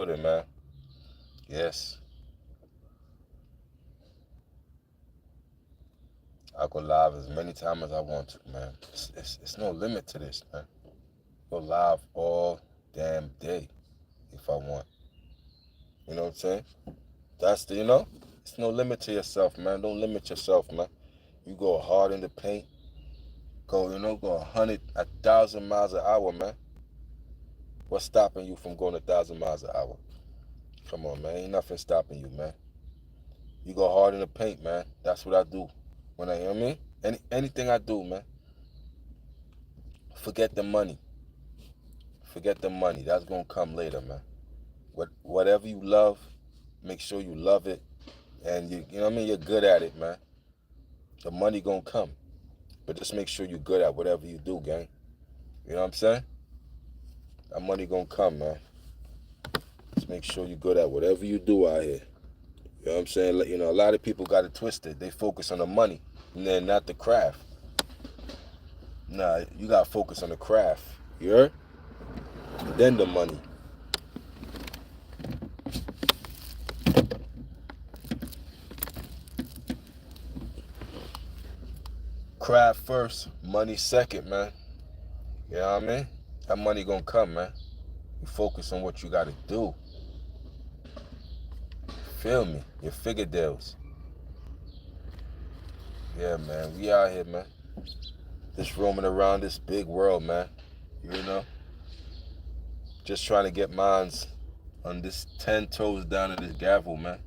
building, man. Yes, I'll go live as many times as I want to, man. It's no limit to this, man. Go live all damn day if I want. You know what I'm saying? That's it's no limit to yourself, man. Don't limit yourself, man. You go hard in the paint. Go 1,000 miles an hour, man. What's stopping you from going 1,000 miles an hour? Come on, man. Ain't nothing stopping you, man. You go hard in the paint, man. That's what I do. You know what I mean? Anything I do, man. Forget the money. Forget the money. That's gonna come later, man. Whatever you love, make sure you love it, and you know what I mean. You're good at it, man. The money gonna come, but just make sure you're good at whatever you do, gang. You know what I'm saying? That money gonna come, man. Just make sure you're good at whatever you do out here. You know what I'm saying? A lot of people got it twisted. They focus on the money and then not the craft. Nah, you gotta focus on the craft. You heard? Then the money. Craft first, money second, man. You know what I mean? That money gonna come, man. You focus on what you gotta do. Feel me? Your figure deals. Yeah, man. We out here, man. Just roaming around this big world, man. You know? Just trying to get mines on this 10 toes down to this gavel, man.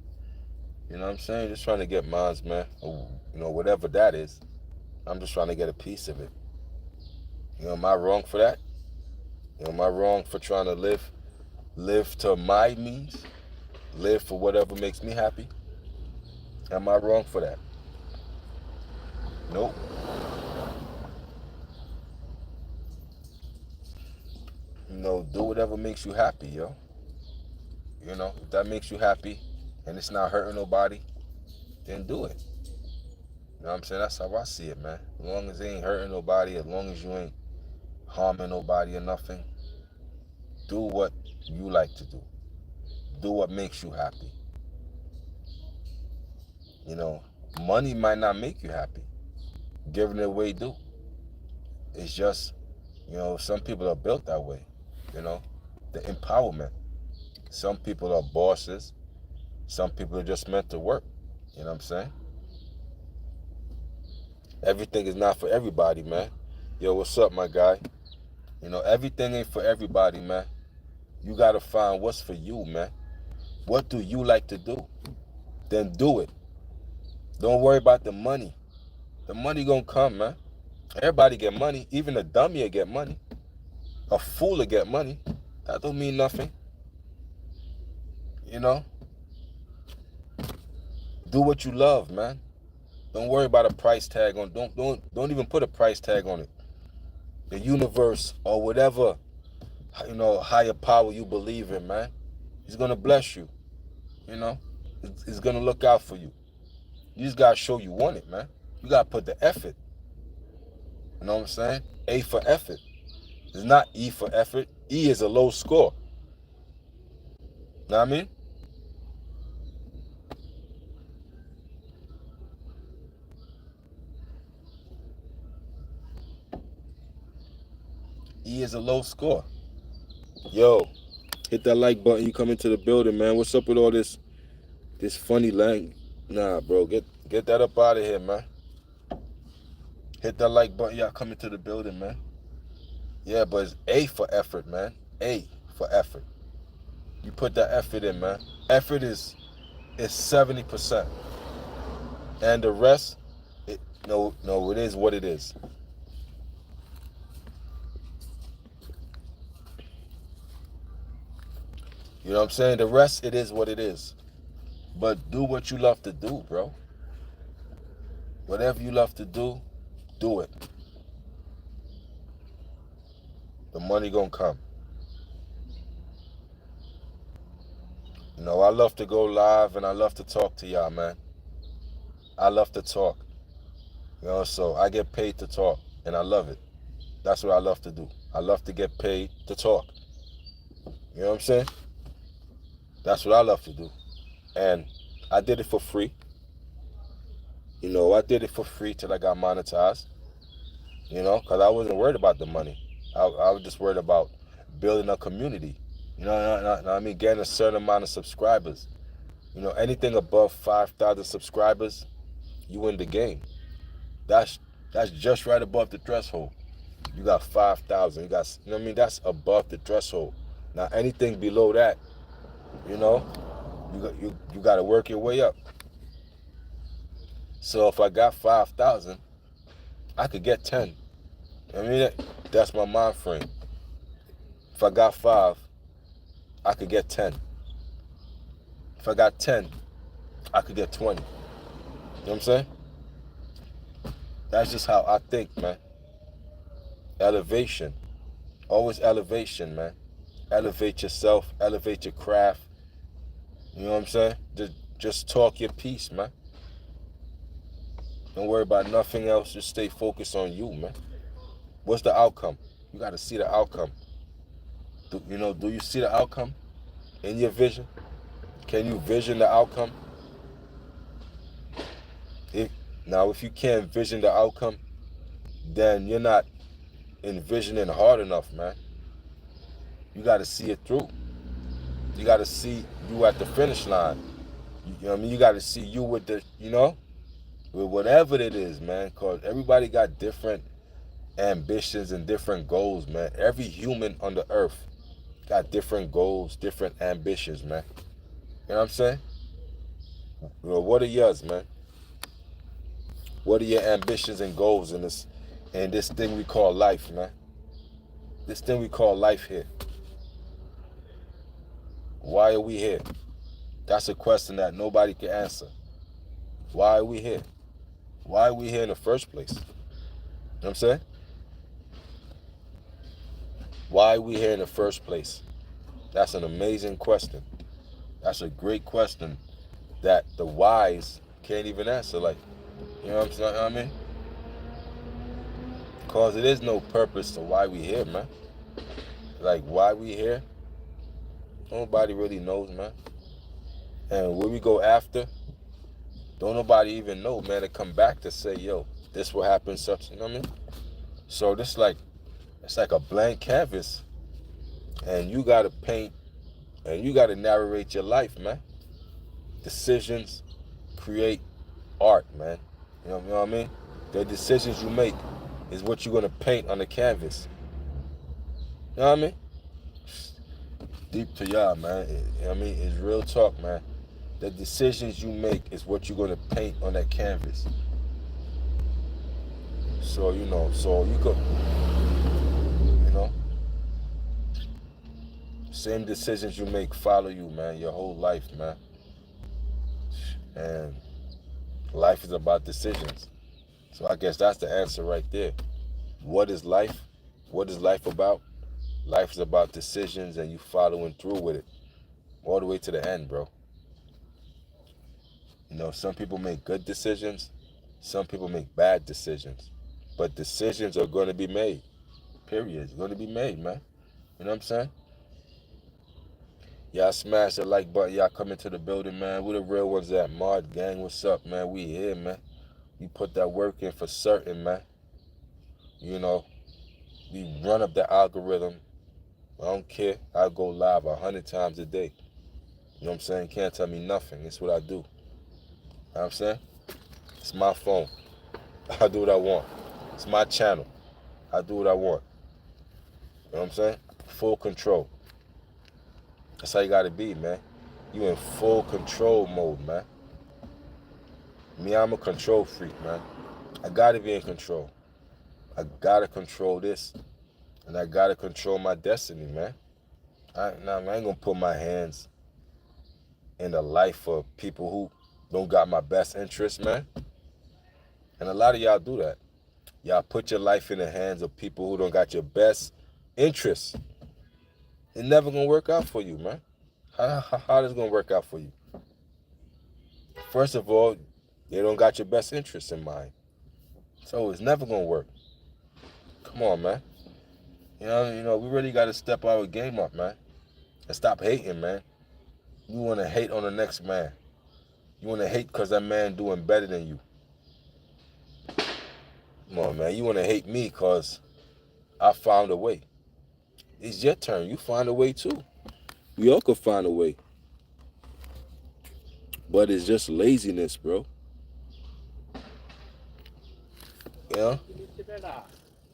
You know what I'm saying? Just trying to get mines, man. Or, whatever that is. I'm just trying to get a piece of it. Am I wrong for that? Am I wrong for trying to live to my means? Live for whatever makes me happy? Am I wrong for that? Nope. Do whatever makes you happy, yo. If that makes you happy and it's not hurting nobody, then do it. You know what I'm saying? That's how I see it, man. As long as it ain't hurting nobody, as long as you ain't harming nobody or nothing, do what you like to do. Do what makes you happy. Money might not make you happy. Giving it away do. It's just, some people are built that way. The empowerment. Some people are bosses. Some people are just meant to work. You know what I'm saying? Everything is not for everybody, man. Yo, what's up, my guy? Everything ain't for everybody, man. You gotta find what's for you, man. What do you like to do? Then do it. Don't worry about the money. The money gonna come, man. Everybody get money. Even a dummy will get money. A fool will get money. That don't mean nothing. Do what you love, man. Don't worry about a price tag on. Don't even put a price tag on it. The universe or whatever, higher power you believe in, man. He's gonna bless you. He's gonna look out for you. You just gotta show you want it, man. You gotta put the effort. You know what I'm saying? A for effort. It's not E for effort. E is a low score. Know what I mean? E is a low score. Yo, hit that like button. You come into the building, man. What's up with all this funny language? Nah, bro. Get that up out of here, man. Hit that like button. Y'all come into the building, man. Yeah, but it's A for effort, man. A for effort. You put that effort in, man. Effort is 70%. And the rest, it is what it is. You know what I'm saying? The rest, it is what it is. But do what you love to do, bro. Whatever you love to do it. The money gonna come. I love to go live and I love to talk to y'all, man. I love to talk. So I get paid to talk and I love it. That's what I love to do. I love to get paid to talk. You know what I'm saying? That's what I love to do. And I did it for free. You know, I did it for free till I got monetized. You know, because I wasn't worried about the money. I was just worried about building a community. I mean, getting a certain amount of subscribers. You know, anything above 5,000 subscribers, you win the game. That's that's just right above the threshold. You got 5,000. You got, you know what I mean? That's above the threshold. Now, anything below that, you know, you got to work your way up. So if I got 5,000, I could get 10. I mean, that's my mind frame. If I got 5, I could get 10. If I got 10, I could get 20. You know what I'm saying? That's just how I think, man. Elevation. Always elevation, man. Elevate yourself, elevate your craft. You know what I'm saying? Just talk your piece, man. Don't worry about nothing else. Just stay focused on you, man. What's the outcome? You got to see the outcome. Do you see the outcome in your vision? Can you vision the outcome? If you can't vision the outcome, then you're not envisioning hard enough, man. You got to see it through. You got to see you at the finish line. You know what I mean? You got to see you with the, with whatever it is, man. Because everybody got different ambitions and different goals, man. Every human on the earth got different goals, different ambitions, man. You know what I'm saying? What are yours, man? What are your ambitions and goals in this thing we call life, man? This thing we call life here. Why are we here? That's a question that nobody can answer. Why are we here? Why are we here in the first place? You know what I'm saying? Why are we here in the first place? That's an amazing question. That's a great question that the wise can't even answer. Like, you know what I mean? Because it is no purpose to why we here, man. Like, why we here? Nobody really knows, man. And where we go after, don't nobody even know, man, to come back to say, yo, this will happen, such, you know what I mean? So it's like a blank canvas. And you got to paint, and you got to narrate your life, man. Decisions create art, man. You know what I mean? The decisions you make is what you're going to paint on the canvas. You know what I mean? Deep to y'all, man. You know what I mean? It's real talk, man. The decisions you make is what you're going to paint on that canvas. So, so you could, same decisions you make follow you, man, your whole life, man. And life is about decisions. So I guess that's the answer right there. What is life? What is life about? Life is about decisions and you following through with it all the way to the end, bro. Some people make good decisions. Some people make bad decisions. But decisions are going to be made. Period. It's going to be made, man. You know what I'm saying? Y'all smash the like button. Y'all come into the building, man. We the real ones at Mod Gang. What's up, man? We here, man. We put that work in for certain, man. We run up the algorithm. I don't care. I go live 100 times a day. You know what I'm saying? Can't tell me nothing. It's what I do. You know what I'm saying? It's my phone. I do what I want. It's my channel. I do what I want. You know what I'm saying? Full control. That's how you gotta be, man. You in full control mode, man. Me, I'm a control freak, man. I gotta be in control. I gotta control this. And I gotta control my destiny, man. I ain't gonna put my hands in the life of people who don't got my best interest, man. And a lot of y'all do that. Y'all put your life in the hands of people who don't got your best interests. It's never gonna work out for you, man. How is it gonna work out for you? First of all, they don't got your best interests in mind. So it's never gonna work. Come on, man. We really gotta step our game up, man. And stop hating, man. You want to hate on the next man. You want to hate because that man doing better than you. Come on, man. You want to hate me because I found a way. It's your turn. You find a way too. We all could find a way. But it's just laziness, bro. You know?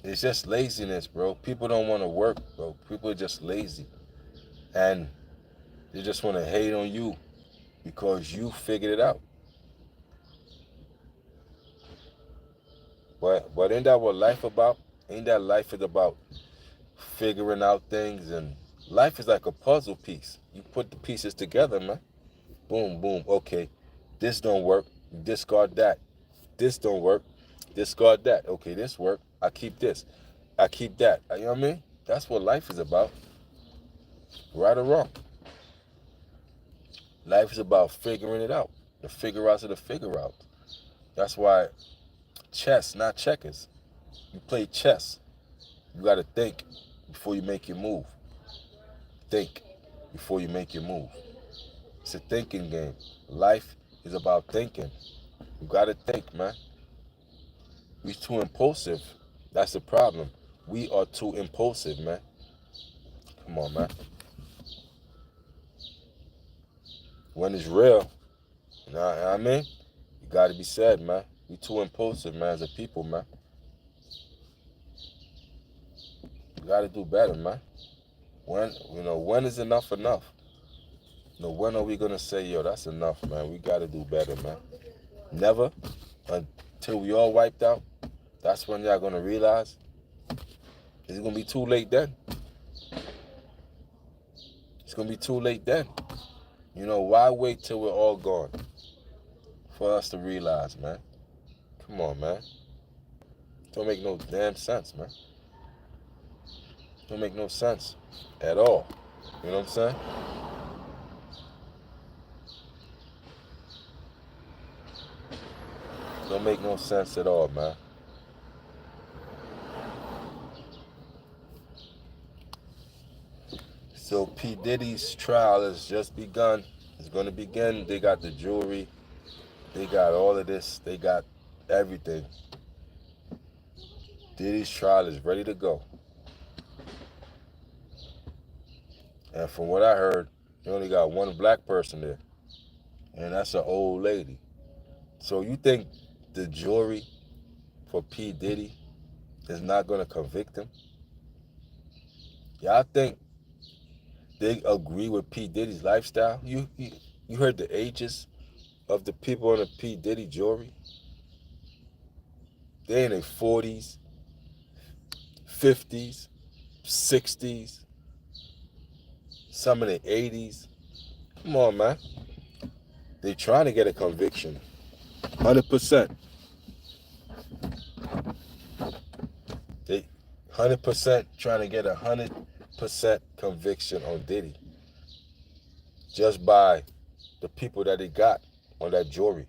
It's just laziness, bro. People don't want to work, bro. People are just lazy. And they just want to hate on you because you figured it out. But ain't that what life about? Ain't that life is about figuring out things? And life is like a puzzle piece. You put the pieces together, man. Boom, boom. Okay, this don't work. Discard that. This don't work. Discard that. Okay, this work. I keep this. I keep that. You know what I mean? That's what life is about. Right or wrong. Life is about figuring it out. The figure outs are the figure out. That's why chess, not checkers. You play chess. You got to think before you make your move. Think before you make your move. It's a thinking game. Life is about thinking. You got to think, man. We're too impulsive. That's the problem. We are too impulsive, man. Come on, man. When it's real, you know what I mean? You got to be said, man. We too impulsive, man, as a people, man. You got to do better, man. When is enough enough? When are we going to say, yo, that's enough, man? We got to do better, man. Never until we all wiped out. That's when y'all going to realize it's going to be too late then. It's going to be too late then. Why wait till we're all gone for us to realize, man? Come on, man. Don't make no damn sense, man. Don't make no sense at all. You know what I'm saying? Don't make no sense at all, man. So P. Diddy's trial has just begun. It's going to begin. They got the jewelry. They got all of this. They got everything. Diddy's trial is ready to go. And from what I heard, you only got one black person there. And that's an old lady. So you think the jury for P. Diddy is not going to convict him? Y'all think they agree with P. Diddy's lifestyle? You heard the ages of the people on the P. Diddy jury? They in their 40s, 50s, 60s, some in their 80s. Come on, man. They trying to get a conviction. 100%. They 100% trying to get 100% conviction on Diddy. Just by the people that they got on that jury.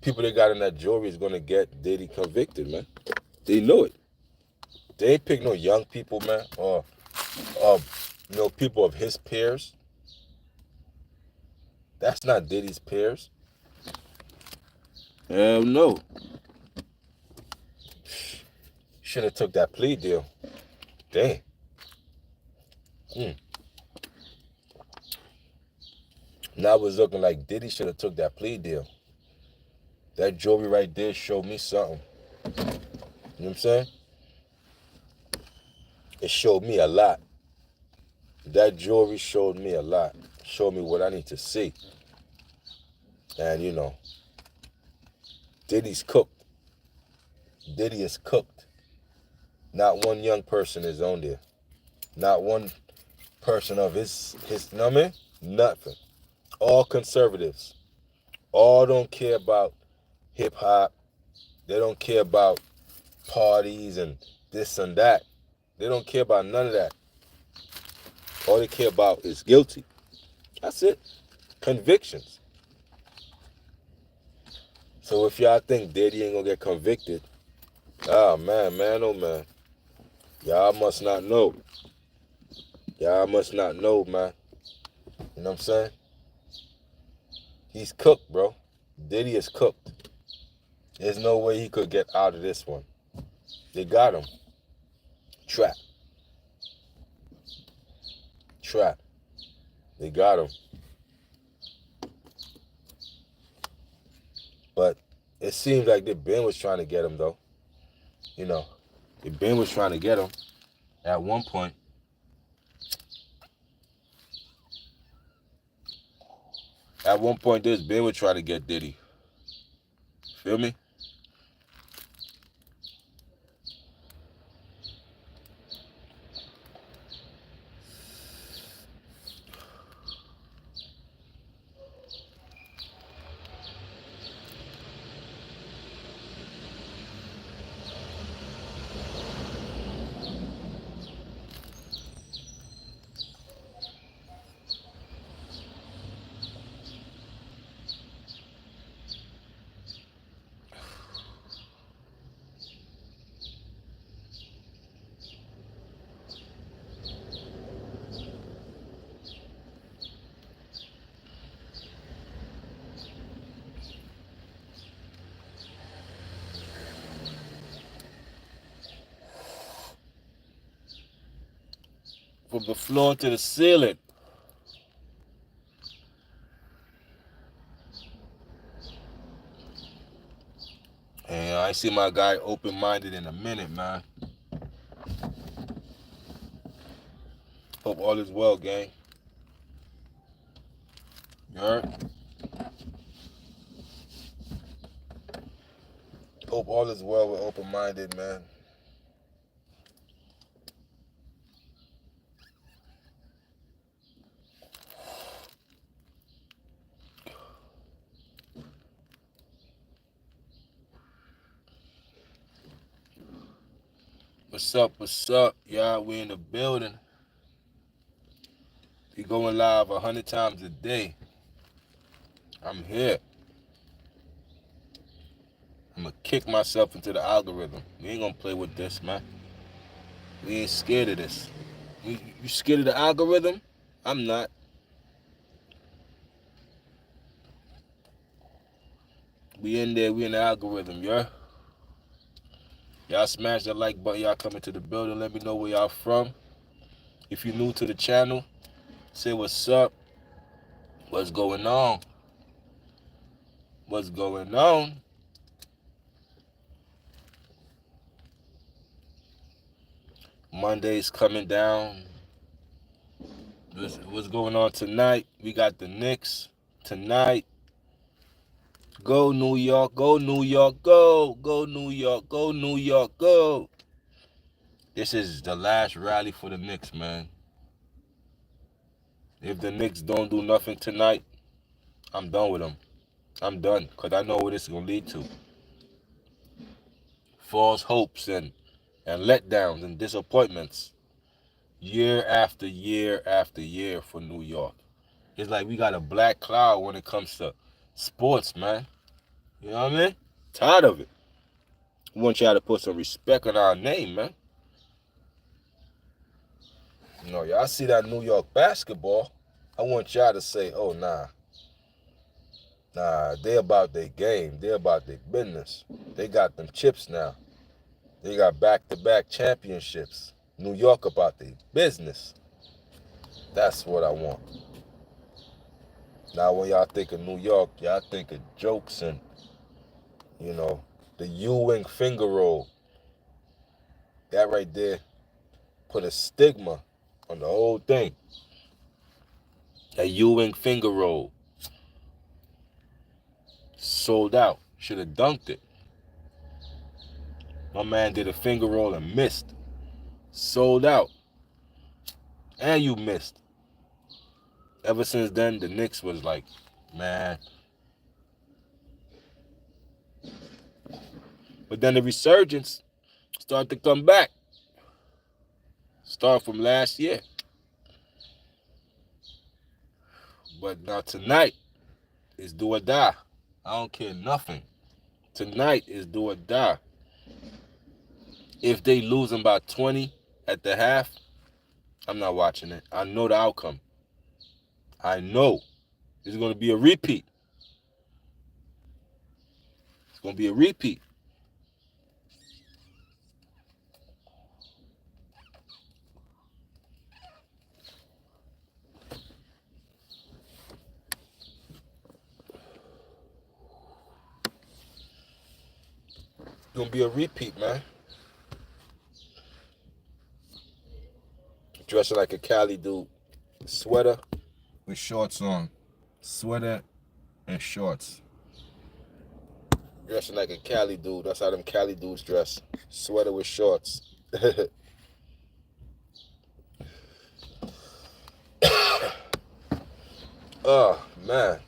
People they got in that jury is going to get Diddy convicted, man. They know it. They ain't pick no young people, man, or people of his peers. That's not Diddy's peers. Hell no. Should have took that plea deal. Damn. Now it's looking like Diddy should have took that plea deal. That jewelry right there showed me something. You know what I'm saying? It showed me a lot. That jewelry showed me a lot. Showed me what I need to see. And Diddy's cooked. Diddy is cooked. Not one young person is on there. Not one person of his you know what I mean? Nothing. All conservatives. All don't care about hip hop. They don't care about parties and this and that. They don't care about none of that. All they care about is guilty. That's it. Convictions. So if y'all think Diddy ain't gonna get convicted, oh man. Y'all must not know. Y'all must not know, man. You know what I'm saying? He's cooked, bro. Diddy is cooked. There's no way he could get out of this one. They got him. Trap. They got him. But it seems like the Ben was trying to get him, though. You know, the Ben was trying to get him at one point. At one point, this Ben was trying to get Diddy. Feel me? From the floor to the ceiling. And I see my guy open-minded in a minute, man. Hope all is well, gang. You heard? Hope all is well with open-minded, man. What's up? What's up? Y'all, we in the building. We going live 100 times a day. I'm here. I'm going to kick myself into the algorithm. We ain't going to play with this, man. We ain't scared of this. You scared of the algorithm? I'm not. We in there. We in the algorithm, yeah? Y'all smash that like button. Y'all coming to the building. Let me know where y'all from. If you're new to the channel, say what's up. What's going on? What's going on? Monday's coming down. What's going on tonight? We got the Knicks tonight. Go New York, go New York, go. Go New York, go New York, go. This is the last rally for the Knicks, man. If the Knicks don't do nothing tonight, I'm done with them. I'm done, because I know what this is going to lead to. False hopes and letdowns and disappointments. Year after year after year for New York. It's like we got a black cloud when it comes to sports, man. You know what I mean? Tired of it. We want y'all to put some respect on our name, man. You know, y'all see that New York basketball. I want y'all to say, oh, nah. Nah, they about their game. They about their business. They got them chips now. They got back-to-back championships. New York about their business. That's what I want. Now, when y'all think of New York, y'all think of jokes and, you know, the Ewing finger roll. That right there put a stigma on the whole thing. That Ewing finger roll. Sold out. Should have dunked it. My man did a finger roll and missed. Sold out. And you missed. Ever since then, the Knicks was like, man. But then the resurgence started to come back. Start from last year. But now tonight is do or die. I don't care nothing. Tonight is do or die. If they losing by 20 at the half, I'm not watching it. I know the outcome. I know this is going to be a repeat. It's going to be a repeat. It's going to be a repeat, man. Dressing like a Cali dude. Sweater with shorts on. Sweater and shorts. Dressing like a Cali dude. That's how them Cali dudes dress. Sweater with shorts. Oh, man.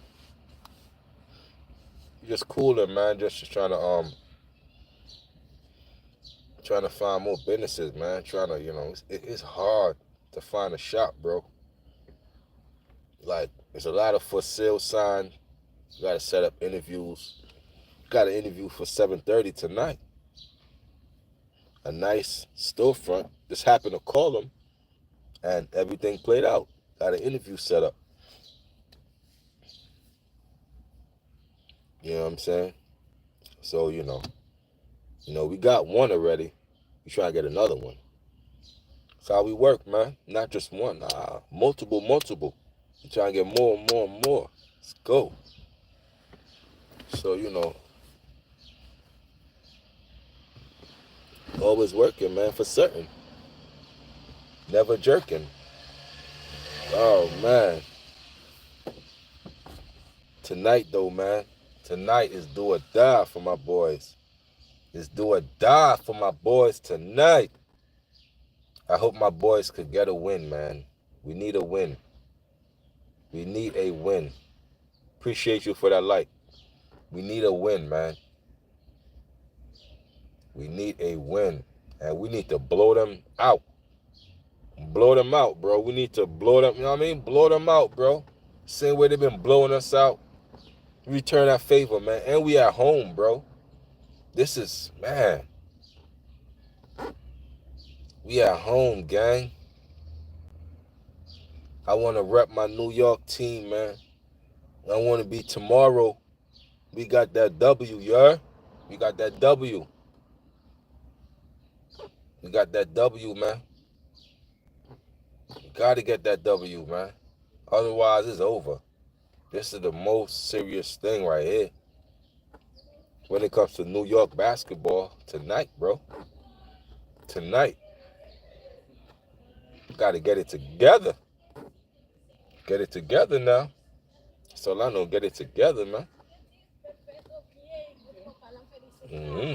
Just cooling, man. Just trying to find more businesses, man. Trying to, it's hard to find a shop, bro. Like, there's a lot of for sale signs. You gotta set up interviews. Got an interview for 7:30 tonight. A nice storefront. Just happened to call them, and everything played out. Got an interview set up. You know what I'm saying? So, we got one already. We try to get another one. That's how we work, man. Not just one. Nah, multiple. We try to get more and more and more. Let's go. So, always working, man, for certain. Never jerking. Oh, man. Tonight, though, man. Tonight is do or die for my boys. It's do or die for my boys tonight. I hope my boys could get a win, man. We need a win. We need a win. Appreciate you for that like. We need a win, man. We need a win. And we need to blow them out. Blow them out, bro. We need to blow them, you know what I mean? Blow them out, bro. Same way they've been blowing us out. Return that favor, man. And we at home, bro. This is, man. We at home, gang. I want to rep my New York team, man. I want to be tomorrow. We got that W, yeah? We got that W. We got that W, man. We got to get that W, man. Otherwise, it's over. This is the most serious thing right here. When it comes to New York basketball tonight, bro. Tonight. Got to get it together. Get it together now. That's all I know. Get it together, man. Mm-hmm.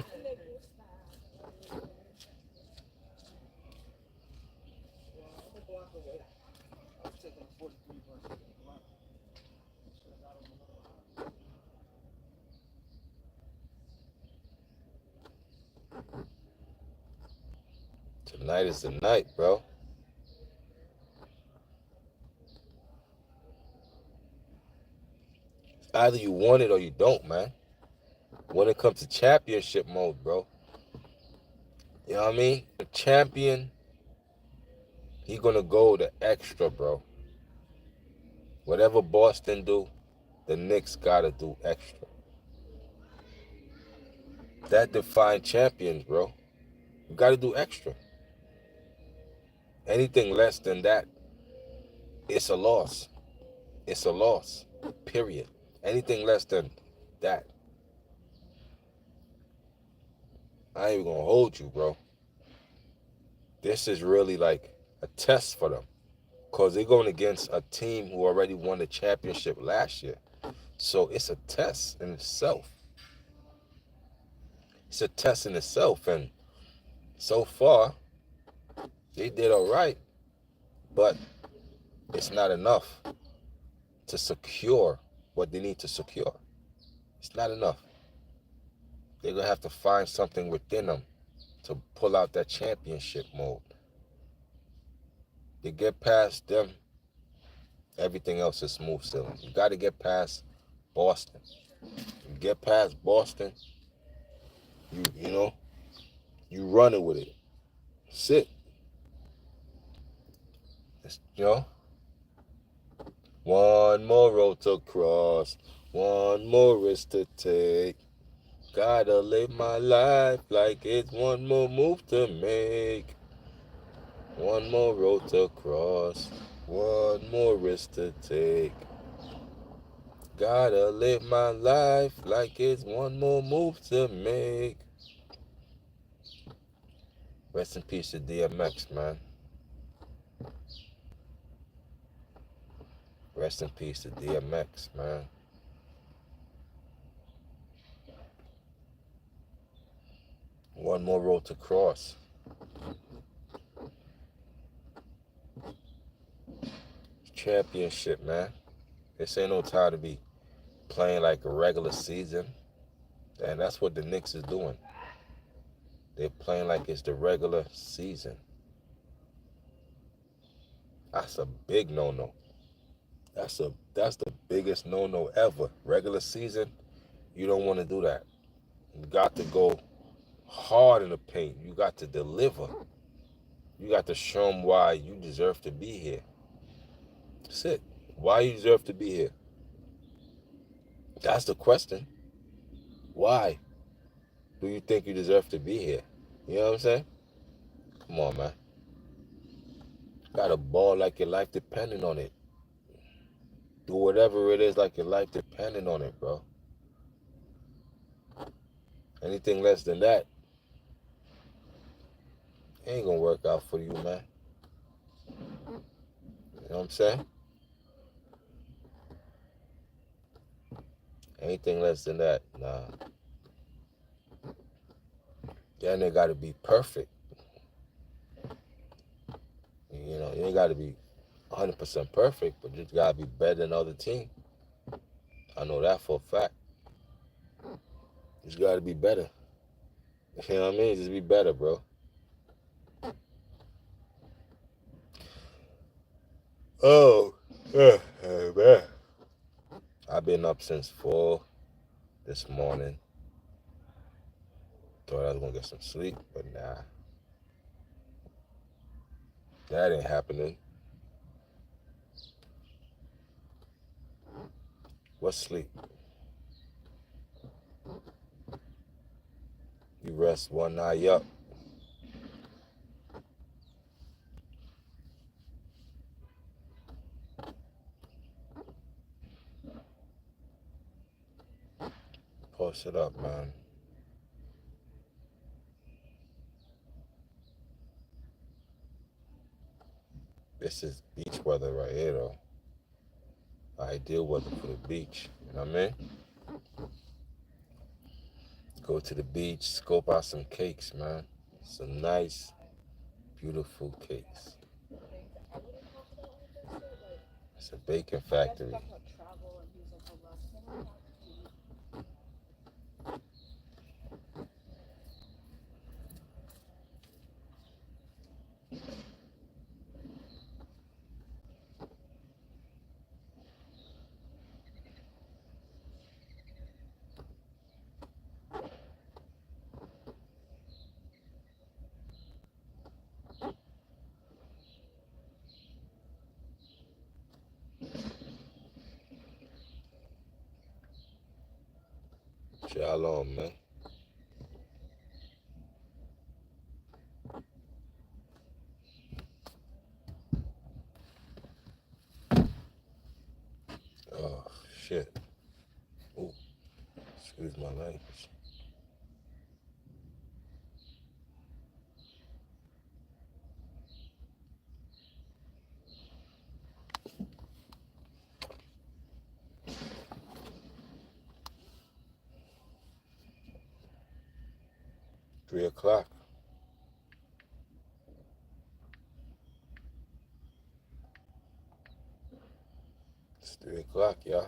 Tonight is the night, bro. Either you want it or you don't, man. When it comes to championship mode, bro. You know what I mean? The champion, he gonna go the extra, bro. Whatever Boston do, the Knicks gotta do extra. That define champions, bro. You gotta do extra. Anything less than that, it's a loss. It's a loss. Period. Anything less than that, I ain't even gonna hold you, bro. This is really like a test for them. Because they're going against a team who already won the championship last year. So it's a test in itself. It's a test in itself. And so far, they did all right. But it's not enough to secure what they need to secure. It's not enough. They're going to have to find something within them to pull out that championship mode. They get past them, everything else is smooth sailing. You got to get past Boston. You get past Boston, you running with it. Sit. One more road to cross, one more risk to take. Gotta live my life like it's one more move to make. One more road to cross, one more risk to take. Gotta live my life like it's one more move to make. Rest in peace to DMX, man. Rest in peace to DMX, man. One more road to cross. Championship, man. This ain't no time to be playing like a regular season. And that's what the Knicks is doing. They're playing like it's the regular season. That's a big no-no. That's the biggest no-no ever. Regular season, you don't want to do that. You got to go hard in the paint. You got to deliver. You got to show them why you deserve to be here. That's it. Why you deserve to be here? That's the question. Why do you think you deserve to be here? You know what I'm saying? Come on, man. Got a ball like your life depending on it. Do whatever it is like your life depending on it, bro. Anything less than that ain't gonna work out for you, man. You know what I'm saying? Anything less than that, nah. Then they gotta be perfect. You know, you ain't gotta be 100% perfect, but you gotta be better than other team. I know that for a fact. You just gotta be better. You know what I mean? Just be better, bro. Oh, man. I've been up since 4 this morning. Thought I was gonna get some sleep, but nah. That ain't happening. What's sleep? You rest one eye up. Post it up, man. This is beach weather right here, though. Ideal weather for the beach. You know what I mean? Go to the beach, scope out some cakes, man. Some nice, beautiful cakes. It's a bacon factory. Shalom, man. Oh, shit. Ooh, excuse my language. Three o'clock. It's 3 o'clock, y'all.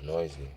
Noisy.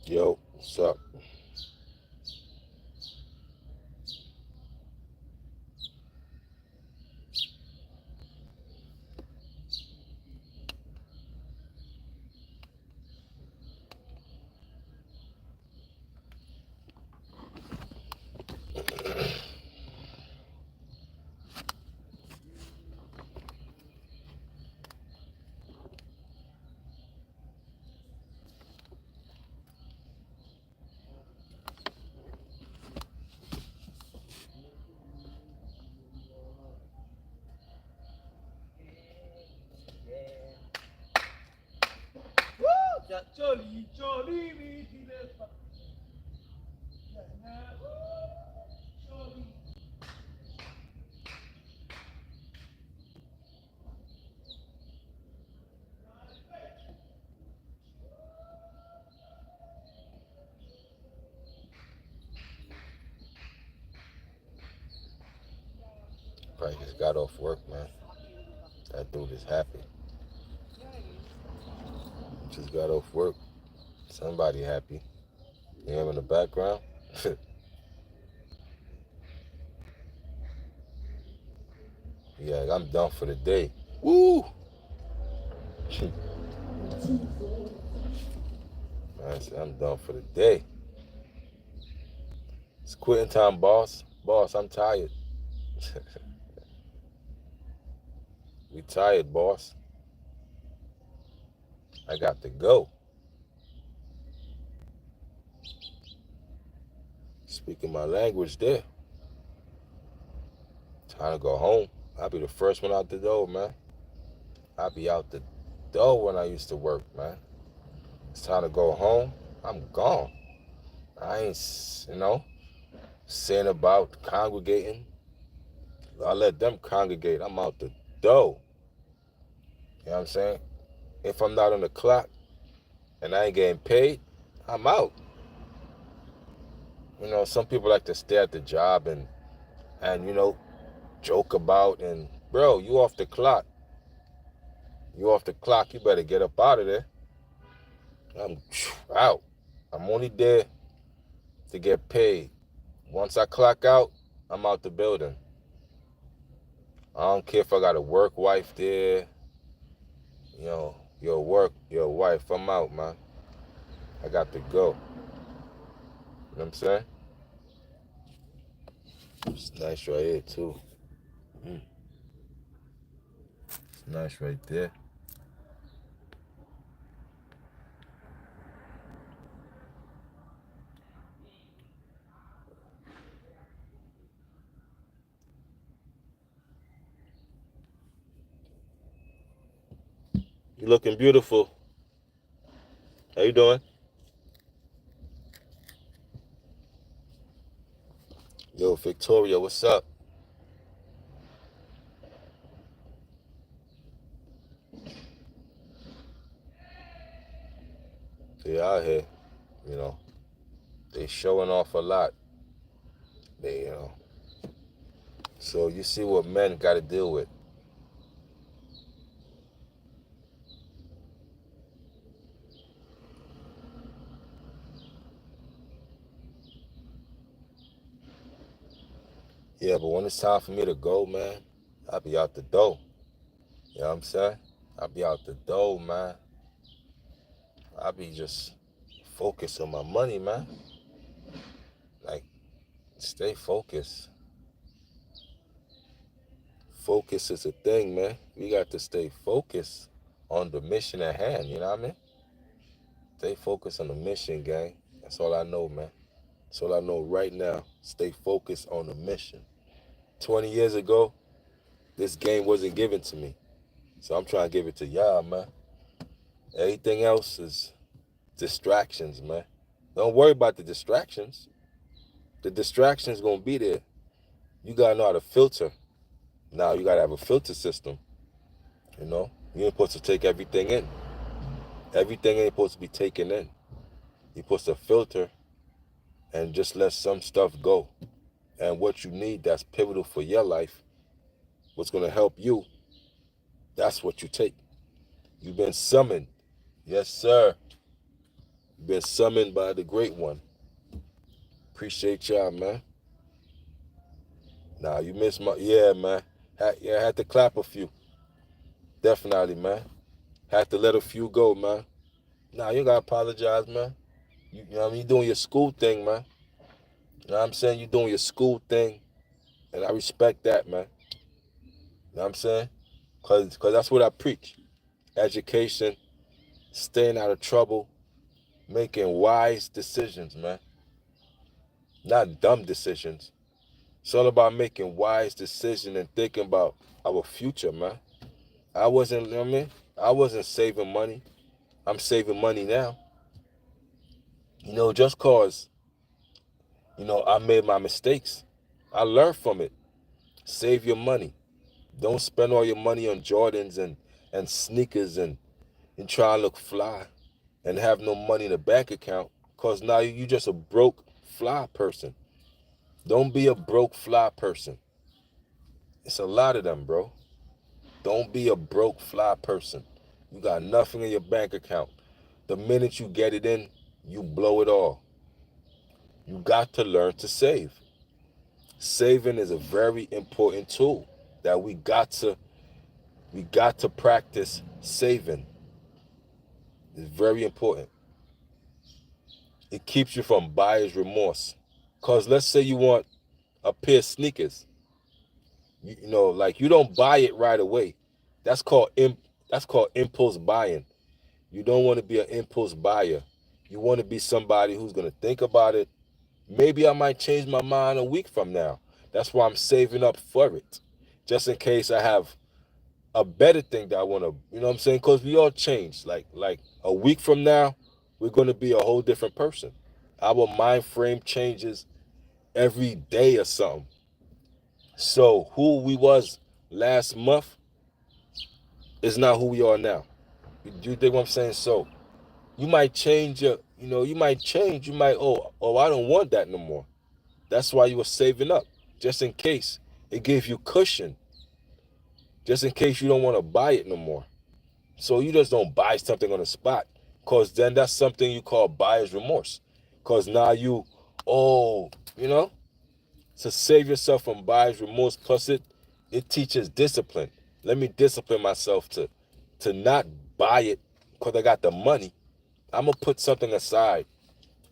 Yo, what's up? Probably just got off work, man. That dude is happy. Just got off work. Somebody happy. You hear him in the background? Yeah, I'm done for the day. Woo! I said, I'm done for the day. It's quitting time, boss. Boss, I'm tired. We tired, boss. I got to go. Speaking my language there. Time to go home. I'll be the first one out the door, man. I'll be out the door when I used to work, man. It's time to go home. I'm gone. I ain't, saying about congregating. I let them congregate. I'm out the door. You know what I'm saying? If I'm not on the clock and I ain't getting paid, I'm out. Some people like to stay at the job and joke about and bro, you off the clock. You off the clock, you better get up out of there. I'm out. I'm only there to get paid. Once I clock out, I'm out the building. I don't care if I got a work wife there. Your work, your wife, I'm out, man. I got to go. You know what I'm saying? It's nice right here, too. It's nice right there. You looking beautiful. How you doing? Yo, Victoria, what's up? They out here, you know. They showing off a lot. They. So you see what men got to deal with. Yeah, but when it's time for me to go, man, I'll be out the door. You know what I'm saying? I'll be out the door, man. I'll be just focused on my money, man. Like, stay focused. Focus is a thing, man. We got to stay focused on the mission at hand, you know what I mean? Stay focused on the mission, gang. That's all I know, man. That's all I know right now. Stay focused on the mission. 20 years ago, This game wasn't given to me. So I'm trying to give it to y'all, man. Everything else is distractions, man. Don't worry about the distractions. The distractions gonna be there. You gotta know how to filter. Now you gotta have a filter system. You know, you ain't supposed to take everything in. Everything ain't supposed to be taken in. You're supposed to filter and just let some stuff go. And what you need that's pivotal for your life, what's gonna help you, that's what you take. You've been summoned. Yes, sir. You've been summoned by the great one. Appreciate y'all, man. Nah, you missed my, yeah, man. I had to clap a few. Definitely, man. Had to let a few go, man. Nah, you ain't gotta apologize, man. You know what I mean? You doing your school thing, man. You know what I'm saying? You doing your school thing. And I respect that, man. You know what I'm saying? Cause that's what I preach. Education, staying out of trouble, making wise decisions, man. Not dumb decisions. It's all about making wise decisions and thinking about our future, man. I wasn't, you know what I mean? I wasn't saving money. I'm saving money now. You know, just cause, you know, I made my mistakes. I learned from it. Save your money. Don't spend all your money on Jordans and sneakers and try to look fly and have no money in the bank account. Cause now you just a broke fly person. Don't be a broke fly person. It's a lot of them, bro. Don't be a broke fly person. You got nothing in your bank account. The minute you get it in, you blow it all. You got to learn to save. Saving is a very important tool that we got to practice saving. It's very important. It keeps you from buyer's remorse. Cause let's say you want a pair of sneakers. You know, like you don't buy it right away. That's called impulse buying. You don't want to be an impulse buyer. You want to be somebody who's gonna think about it. Maybe I might change my mind a week from now. That's why I'm saving up for it. Just in case I have a better thing that I want to, you know what I'm saying? Because we all change. Like a week from now, we're going to be a whole different person. Our mind frame changes every day or something. So who we was last month is not who we are now. You think what I'm saying? So you might change your, you know, you might change. You might, oh, I don't want that no more. That's why you were saving up, just in case. It gave you cushion, just in case you don't want to buy it no more. So you just don't buy something on the spot, because then that's something you call buyer's remorse. Because now you know, to save yourself from buyer's remorse, plus it teaches discipline. Let me discipline myself to not buy it because I got the money. I'm going to put something aside,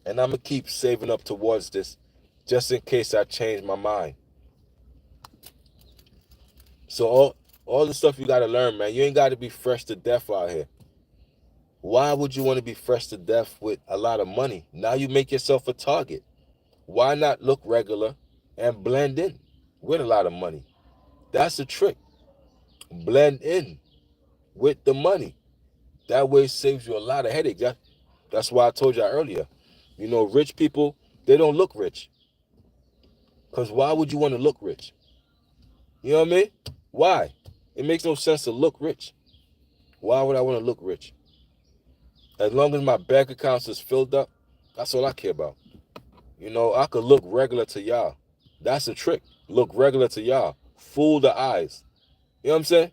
and I'm going to keep saving up towards this just in case I change my mind. So all the stuff you got to learn, man. You ain't got to be fresh to death out here. Why would you want to be fresh to death with a lot of money? Now you make yourself a target. Why not look regular and blend in with a lot of money? That's the trick. Blend in with the money. That way it saves you a lot of headaches. That's why I told you earlier. You know, rich people, they don't look rich. Because why would you want to look rich? You know what I mean? Why? It makes no sense to look rich. Why would I want to look rich? As long as my bank accounts is filled up, that's all I care about. You know, I could look regular to y'all. That's the trick. Look regular to y'all. Fool the eyes. You know what I'm saying?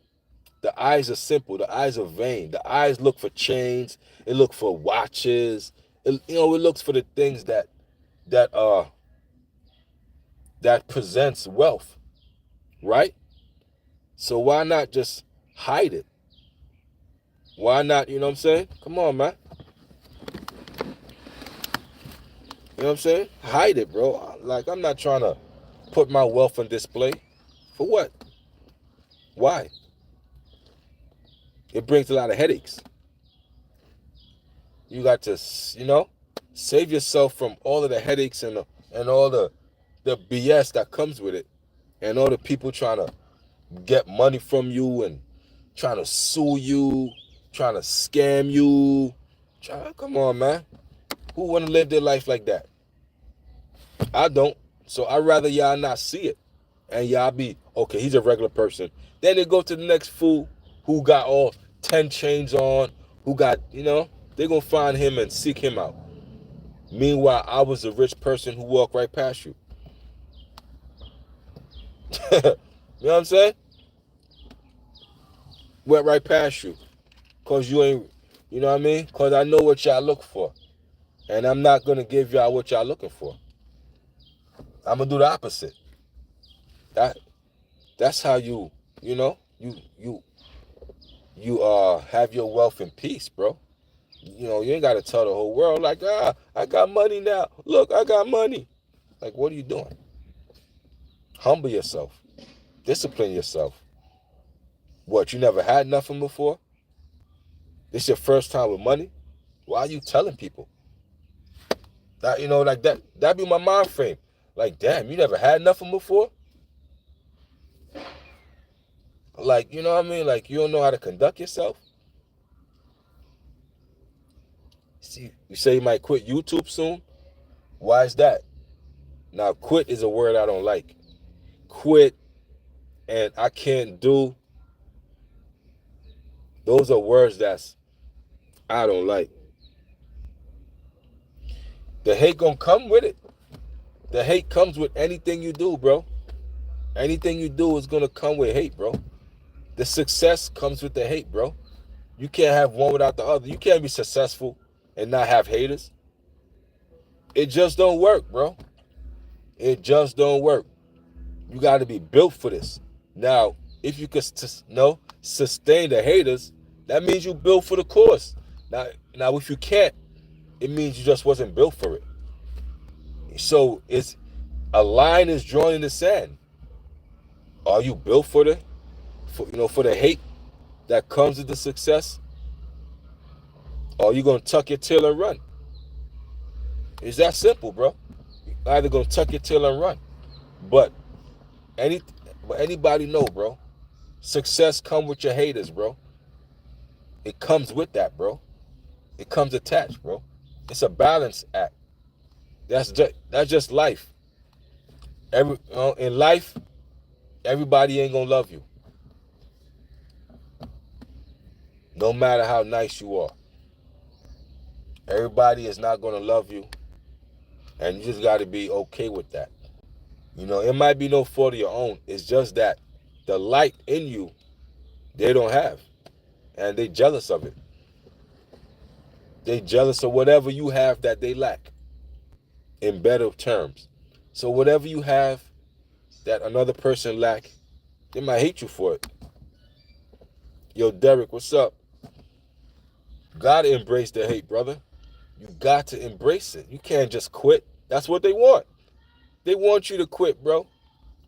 The eyes are simple. The eyes are vain. The eyes look for chains. It look for watches. It looks for the things that presents wealth, right? So why not just hide it? Why not, you know what I'm saying? Come on, man. You know what I'm saying? Hide it, bro. Like, I'm not trying to put my wealth on display. For what? Why? It brings a lot of headaches. You got to, you know, save yourself from all of the headaches and all the BS that comes with it, and all the people trying to get money from you and trying to sue you, trying to scam you. Come on, man. Who want to live their life like that? I don't. So I'd rather y'all not see it. And y'all be, okay, he's a regular person. Then they go to the next fool who got all 10 chains on, who got, they're going to find him and seek him out. Meanwhile, I was a rich person who walked right past you. You know what I'm saying? Went right past you. Because you ain't, you know what I mean? Because I know what y'all look for. And I'm not going to give y'all what y'all looking for. I'm going to do the opposite. That's how you have your wealth in peace, bro. You ain't got to tell the whole world like, I got money now. Look, I got money. Like, what are you doing? Humble yourself. Discipline yourself. What, you never had nothing before? This your first time with money? Why are you telling people? That, like that be my mind frame. Like, damn, you never had nothing before? Like, you know what I mean? Like, you don't know how to conduct yourself? See, you say you might quit YouTube soon? Why is that? Now, quit is a word I don't like. Quit and I can't do. Those are words I don't like. The hate gonna come with it. The hate comes with anything you do, bro. Anything you do is gonna come with hate, bro. The success comes with the hate, bro. You can't have one without the other. You can't be successful and not have haters. It just don't work, bro. It just don't work. You got to be built for this. Now, if you could sustain the haters, that means you built for the cause. Now, if you can't, it means you just wasn't built for it. So it's a line is drawn in the sand. Are you built for the hate that comes with the success? Or are you gonna tuck your tail and run? It's that simple, bro. You're either gonna tuck your tail and run. But anybody know, bro. Success comes with your haters, bro. It comes with that, bro. It comes attached, bro. It's a balance act. That's just life. In life, everybody ain't gonna love you. No matter how nice you are. Everybody is not gonna love you. And you just gotta be okay with that. It might be no fault of your own. It's just that the light in you, they don't have. And they jealous of it. They jealous of whatever you have that they lack. In better terms. So whatever you have that another person lack, they might hate you for it. Yo, Derek, what's up? Gotta embrace the hate, brother. You got to embrace it. You can't just quit. That's what they want. They want you to quit, bro.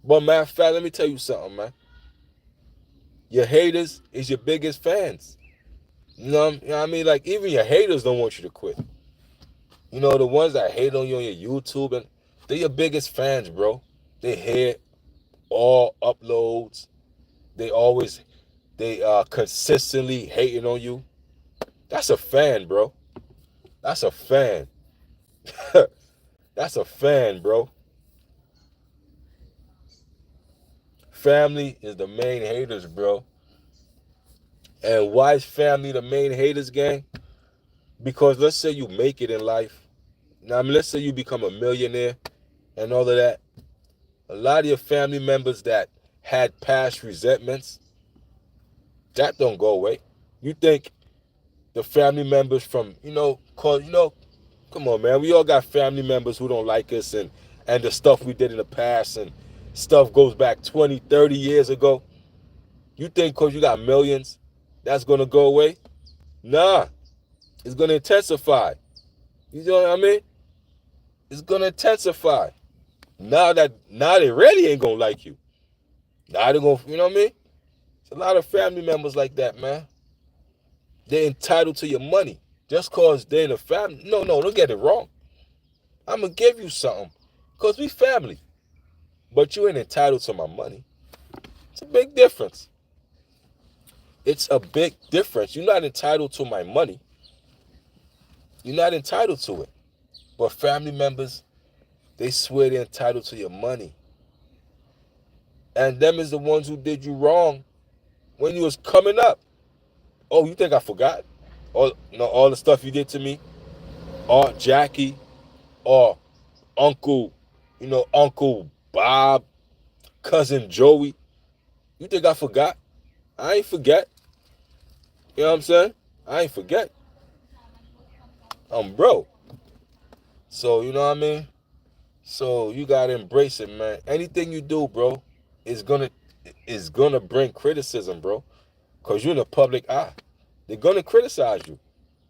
But matter of fact, let me tell you something, man. Your haters is your biggest fans. You know what I mean? Like, even your haters don't want you to quit. The ones that hate on you on your YouTube, and they're your biggest fans, bro. They hit all uploads. They consistently hating on you. That's a fan, bro. That's a fan. That's a fan, bro. Family is the main haters, bro. And why is family the main haters, gang? Because let's say you make it in life. Now, let's say you become a millionaire and all of that. A lot of your family members that had past resentments, that don't go away. You think the family members from, come on, man. We all got family members who don't like us and the stuff we did in the past and stuff goes back 20, 30 years ago. You think because you got millions, that's going to go away? Nah. It's going to intensify. You know what I mean? It's going to intensify. Now they really ain't going to like you. Now they're going to, you know what I mean? There's a lot of family members like that, man. They're entitled to your money just because they're in a family. No, don't get it wrong. I'm going to give you something because we family. But you ain't entitled to my money. It's a big difference. It's a big difference. You're not entitled to my money. You're not entitled to it. But family members, they swear they're entitled to your money. And them is the ones who did you wrong when you was coming up. Oh, you think I forgot? All the stuff you did to me? Or Jackie, or Uncle, Uncle Bob, Cousin Joey. You think I forgot? I ain't forget. You know what I'm saying? I ain't forget. I'm broke. So, you know what I mean? So you gotta embrace it, man. Anything you do, bro, is gonna bring criticism, bro. Cause you're in the public eye. They're gonna criticize you.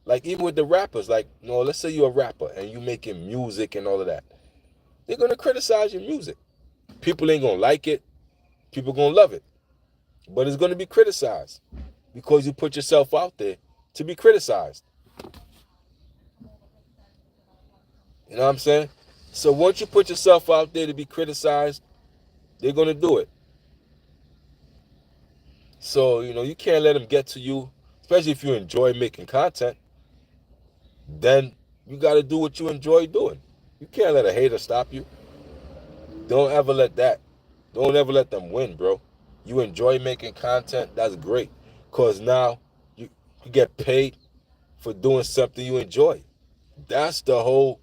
Like even with the rappers, like, let's say you're a rapper and you making music and all of that. They're gonna criticize your music. People ain't gonna like it. People gonna love it. But it's gonna be criticized. Because you put yourself out there to be criticized. You know what I'm saying? So once you put yourself out there to be criticized, they're going to do it. So, you can't let them get to you, especially if you enjoy making content. Then you got to do what you enjoy doing. You can't let a hater stop you. Don't ever let that. Don't ever let them win, bro. You enjoy making content, that's great. Because now you get paid for doing something you enjoy. That's the whole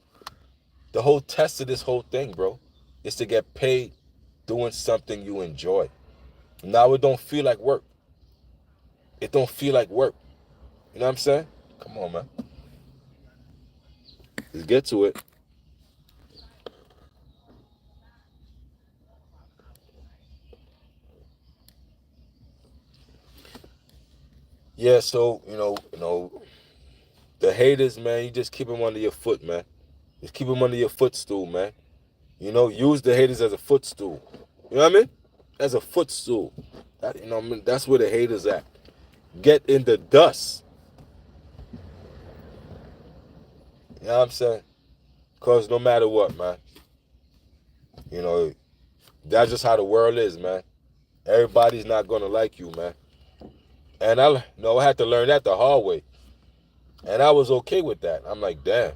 test of this whole thing, bro. Is to get paid doing something you enjoy. Now it don't feel like work. It don't feel like work. You know what I'm saying? Come on, man. Let's get to it. Yeah, so, the haters, man, you just keep them under your foot, man. Just keep them under your footstool, man. Use the haters as a footstool. You know what I mean? As a footstool. That's where the haters at. Get in the dust. You know what I'm saying? Because no matter what, man, that's just how the world is, man. Everybody's not going to like you, man. And I had to learn that the hard way. And I was okay with that. I'm like, damn,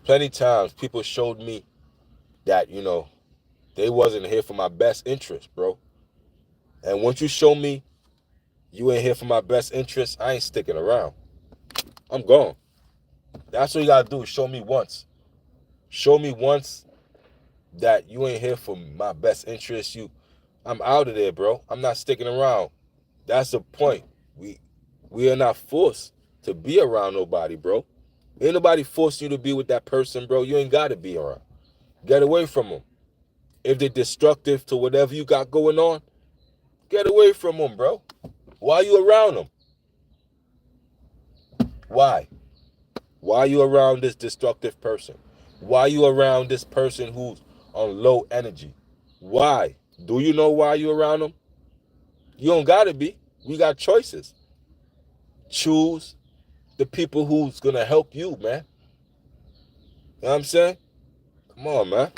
plenty times people showed me that, they wasn't here for my best interest, bro. And once you show me you ain't here for my best interest, I ain't sticking around. I'm gone. That's what you got to do. Show me once. Show me once that you ain't here for my best interest. I'm out of there, bro. I'm not sticking around. That's the point. We are not forced to be around nobody, bro. Ain't nobody forcing you to be with that person, bro. You ain't got to be around. Get away from them. If they're destructive to whatever you got going on, get away from them, bro. Why are you around them? Why? Why are you around this destructive person? Why are you around this person who's on low energy? Why? Do you know why you around them? You don't got to be. We got choices. Choose the people who's going to help you, man. You know what I'm saying? Come on, man.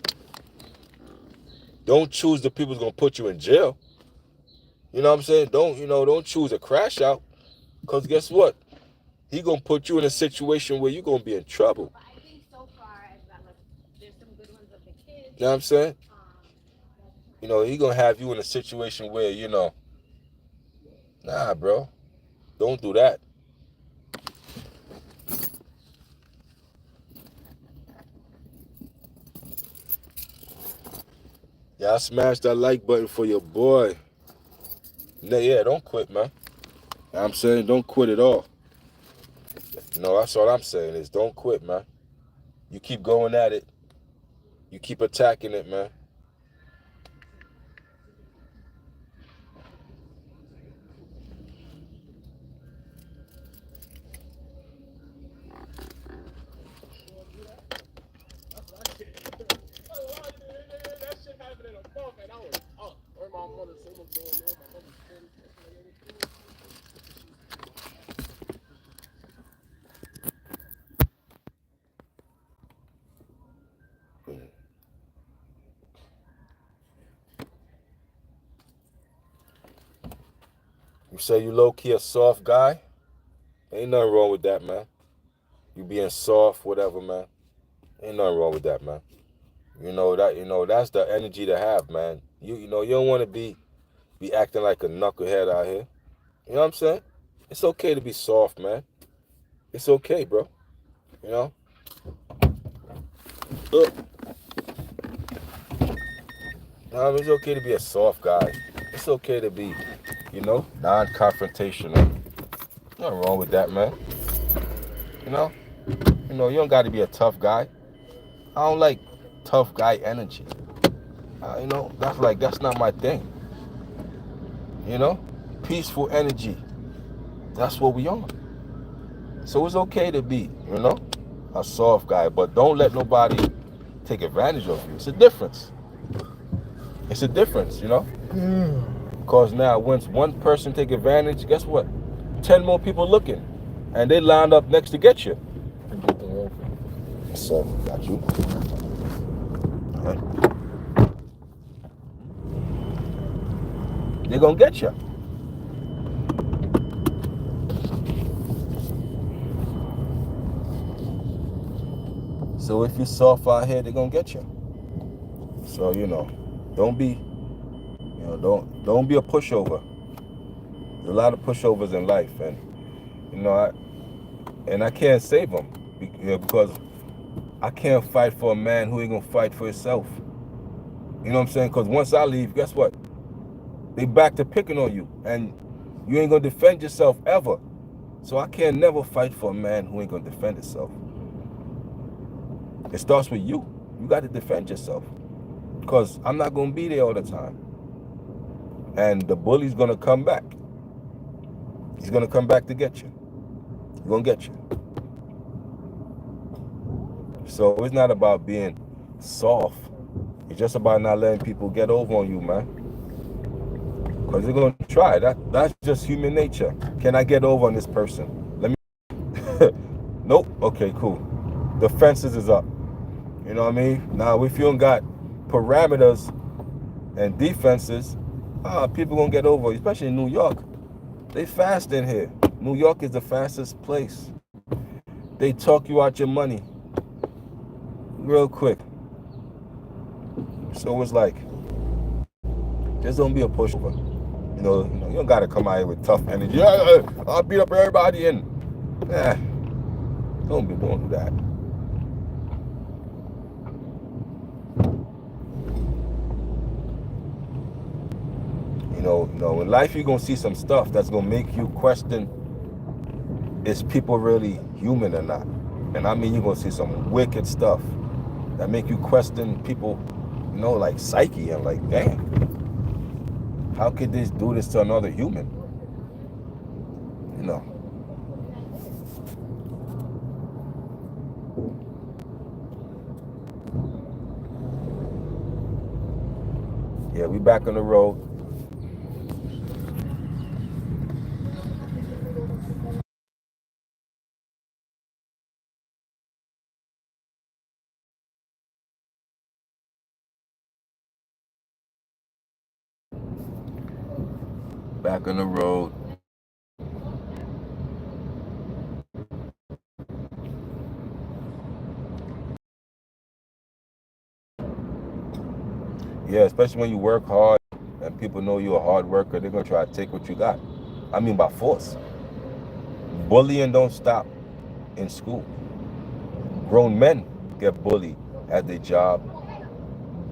Don't choose the people who's going to put you in jail. You know what I'm saying? Don't choose a crash out. Because guess what? He going to put you in a situation where you're going to be in trouble. You know what I'm saying? He going to have you in a situation where, nah, bro. Don't do that. Y'all smash that like button for your boy. Yeah, don't quit, man. I'm saying don't quit at all. That's all I'm saying is don't quit, man. You keep going at it. You keep attacking it, man. You say you low-key a soft guy? Ain't nothing wrong with that, man. You being soft, whatever, man. Ain't nothing wrong with that, man. That's the energy to have, man. You don't want to be acting like a knucklehead out here. You know what I'm saying? It's okay to be soft, man. It's okay, bro. You know? Look. It's okay to be a soft guy. It's okay to be, non-confrontational. Nothing wrong with that, man. You know? You don't got to be a tough guy. I don't like tough guy energy. That's not my thing. Peaceful energy. That's what we on. So it's okay to be, a soft guy, but don't let nobody take advantage of you. It's a difference. It's a difference, Because now, once one person take advantage, guess what? 10 more people looking, and they lined up next to get you. So, got you. Right. They're gonna get you. So if you're soft out here, they're gonna get you. So don't be a pushover. There's a lot of pushovers in life, and I can't save them because I can't fight for a man who ain't gonna fight for himself. You know what I'm saying? Because once I leave, guess what? They back to picking on you, and you ain't gonna defend yourself ever. So I can't never fight for a man who ain't gonna defend himself. It starts with you. You got to defend yourself, because I'm not gonna be there all the time. And the bully's gonna come back. He's gonna come back to get you. He's gonna get you. So it's not about being soft. It's just about not letting people get over on you, man. Because they're gonna try. That's just human nature. Can I get over on this person? Let me. Nope. Okay, cool. The fences is up. You know what I mean? Now, if you don't got parameters and defenses, people gonna get over, especially in New York. They fast in here. New York is the fastest place. They talk you out your money real quick. So it's like, just don't be a pushover. You don't gotta come out here with tough energy. I'll beat up everybody and don't be doing that. In life you're gonna see some stuff that's gonna make you question, is people really human or not? And I mean, you're gonna see some wicked stuff that make you question people, like psyche, and like, damn, how could this do this to another human? Yeah, we back on the road. Back on the road. Yeah, especially when you work hard and people know you're a hard worker, they're gonna try to take what you got. I mean, by force. Bullying don't stop in school. Grown men get bullied at their job.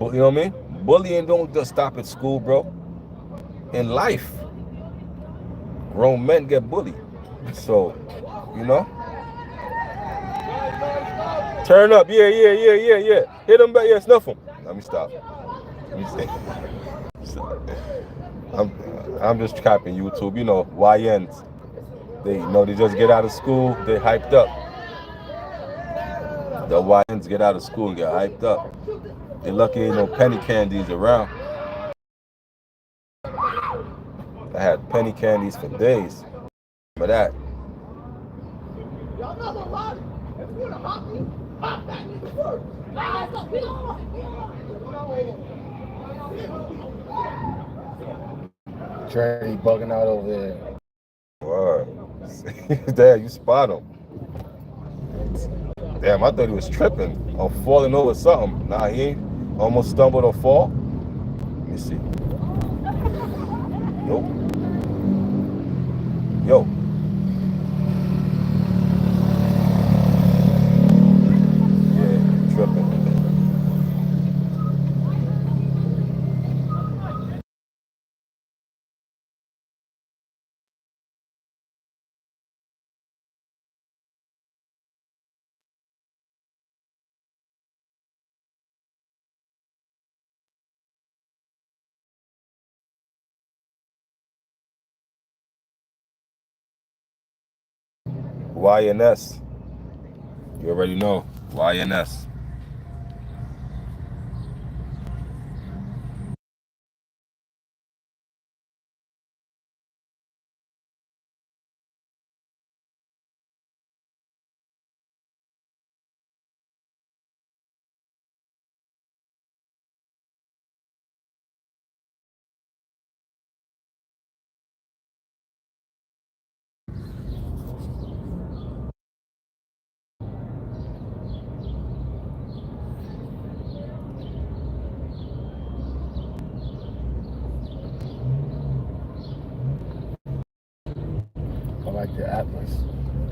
You know what I mean? Bullying don't just stop at school, bro. In life, grown men get bullied. So, turn up. Yeah. Hit them back. Yeah, snuff them. Let me stop. Let me see. I'm just capping YouTube. YNs. They just get out of school. They hyped up. The YNs get out of school and get hyped up. They're lucky ain't no penny candies around. I had penny candies for days. For that. Trey bugging out over there. Damn, you spot him. Damn, I thought he was tripping or falling over something. Nah, he ain't. Almost stumbled or fall. Let me see. Nope. Yo. Yeah, tripping. YNS. You already know. YNS. I like the Atlas,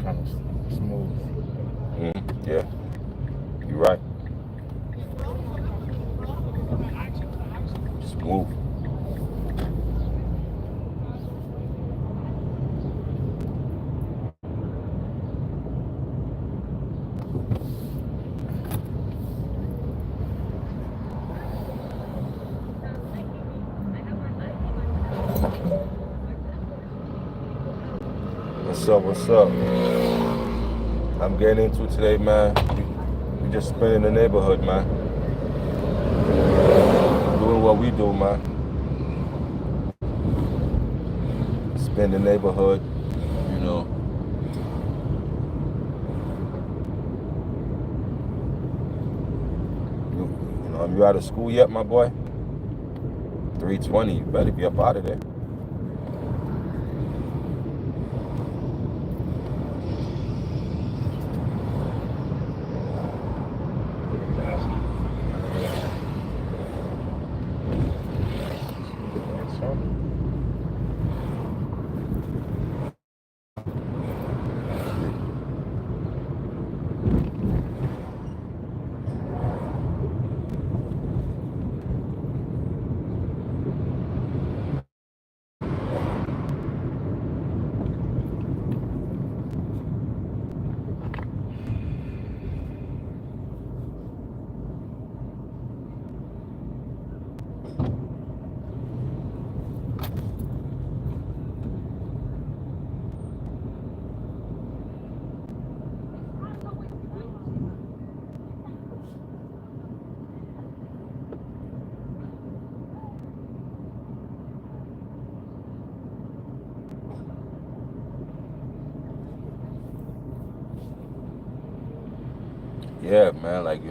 kind of smooth. Yeah, you're right. Smooth. What's up? What's up? I'm getting into today, man. We just spending the neighborhood, man. Doing what we do, man. Spend the neighborhood, you know. You out of school yet, my boy? 3:20. You better be up out of there. Yeah, man, like,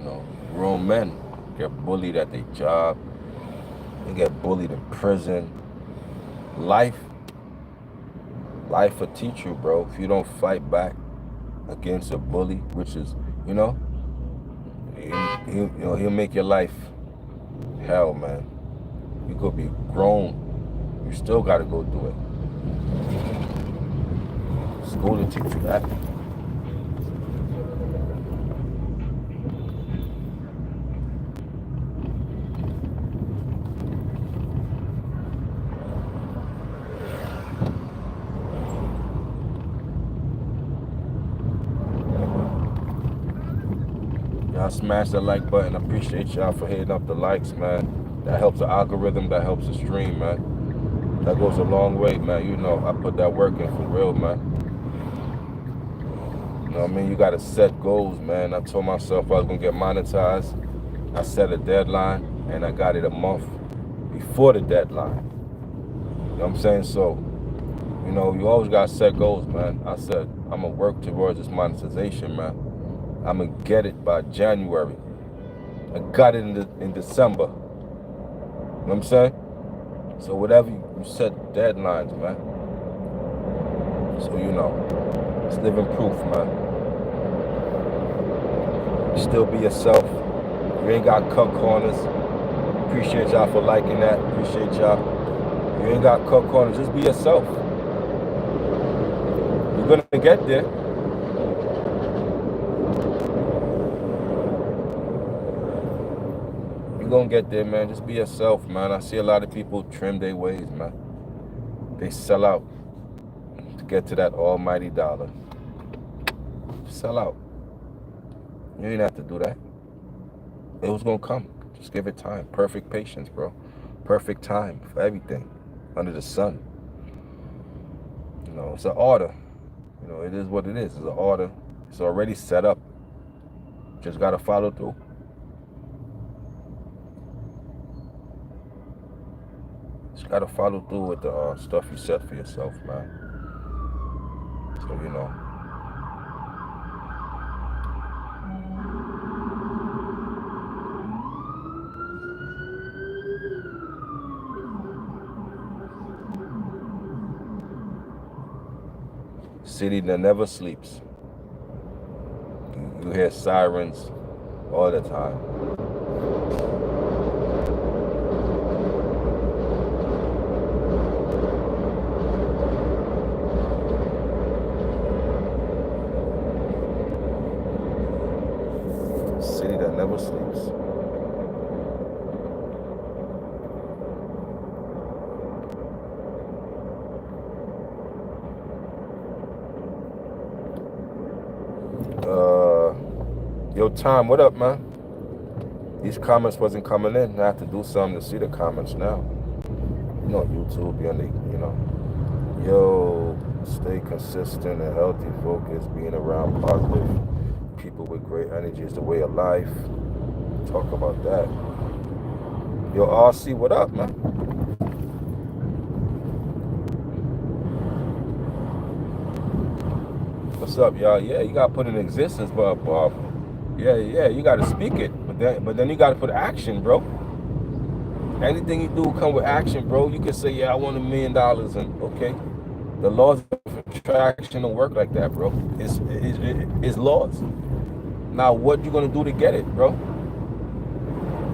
grown men get bullied at their job. They get bullied in prison. Life, life will teach you, bro. If you don't fight back against a bully, which is, you know, he'll make your life hell, man. You could be grown. You still gotta go do it. School to teach you that. Y'all smash that like button. I appreciate y'all for hitting up the likes, man. That helps the algorithm. That helps the stream, man. That goes a long way, man. You know, I put that work in for real, man. You know what I mean? You gotta set goals, man. I told myself I was gonna get monetized. I set a deadline, and I got it a month before the deadline. You know what I'm saying? So, you always gotta set goals, man. I said I'm gonna work towards this monetization, man. I'm gonna get it by January. I got it in December. You know what I'm saying? So whatever you set deadlines, man. So it's living proof, man. Still be yourself. You ain't got cut corners. Appreciate y'all for liking that. Appreciate y'all. You ain't got cut corners. Just be yourself. You're gonna get there. You're gonna get there, man. Just be yourself, man. I see a lot of people trim their ways, man. They sell out to get to that almighty dollar. Sell out. You ain't have to do that. It was gonna come. Just give it time. Perfect patience, bro. Perfect time for everything under the sun. It's an order. It is what it is. It's an order. It's already set up. Just gotta follow through. Just gotta follow through with the stuff you set for yourself, man. So city that never sleeps. You hear sirens all the time. City that never sleeps. Yo, Tom, what up, man? These comments wasn't coming in. I have to do something to see the comments now. YouTube, yo, stay consistent and healthy, focus, being around positive people with great energy is the way of life. Talk about that. Yo, RC, what up, man? What's up, y'all? Yeah, you gotta put it in existence, but yeah, you gotta speak it, but then you gotta put action, bro. Anything you do come with action, bro. You can say, yeah, I want $1 million, and okay, the laws of attraction don't work like that, bro. It's laws. Now, what you gonna do to get it, bro?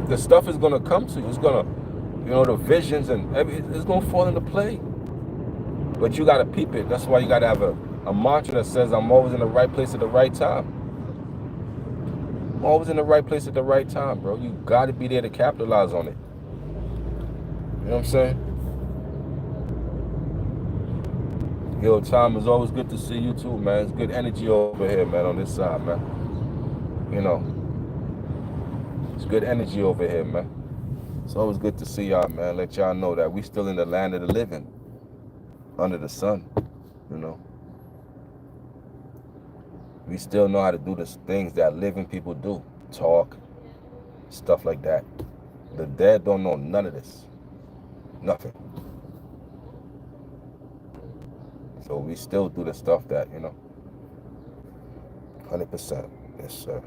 The stuff is gonna come to you. It's gonna, the visions and everything. It's gonna fall into play. But you gotta peep it. That's why you gotta have a mantra that says, I'm always in the right place at the right time. I'm always in the right place at the right time, bro. You gotta be there to capitalize on it. You know what I'm saying? Yo, Tom, it's always good to see you too, man. It's good energy over here, man, on this side, man. It's good energy over here, man. It's always good to see y'all, man. Let y'all know that we still in the land of the living, under the sun, We still know how to do the things that living people do. Talk, stuff like that. The dead don't know none of this. Nothing. So we still do the stuff that, 100%. Yes, sir.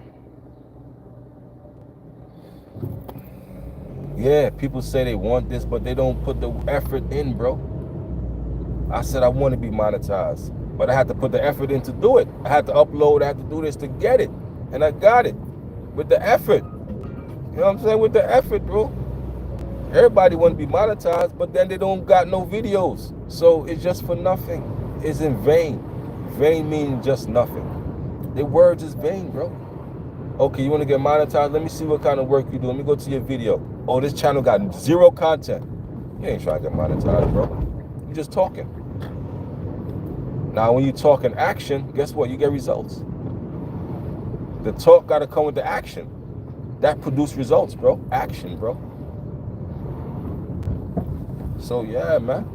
Yeah, people say they want this, but they don't put the effort in, bro. I said I want to be monetized, but I had to put the effort in to do it. I had to upload, I had to do this to get it. And I got it with the effort. You know what I'm saying? With the effort, bro. Everybody want to be monetized, but then they don't got no videos. So it's just for nothing. It's in vain. Vain meaning just nothing. The words is vain, bro. Okay, you want to get monetized? Let me see what kind of work you do. Let me go to your video. Oh, this channel got 0 content. You ain't trying to get monetized, bro. You're just talking. Now, when you talk in action, guess what? You get results. The talk got to come with the action. That produce results, bro. Action, bro. So, yeah, man.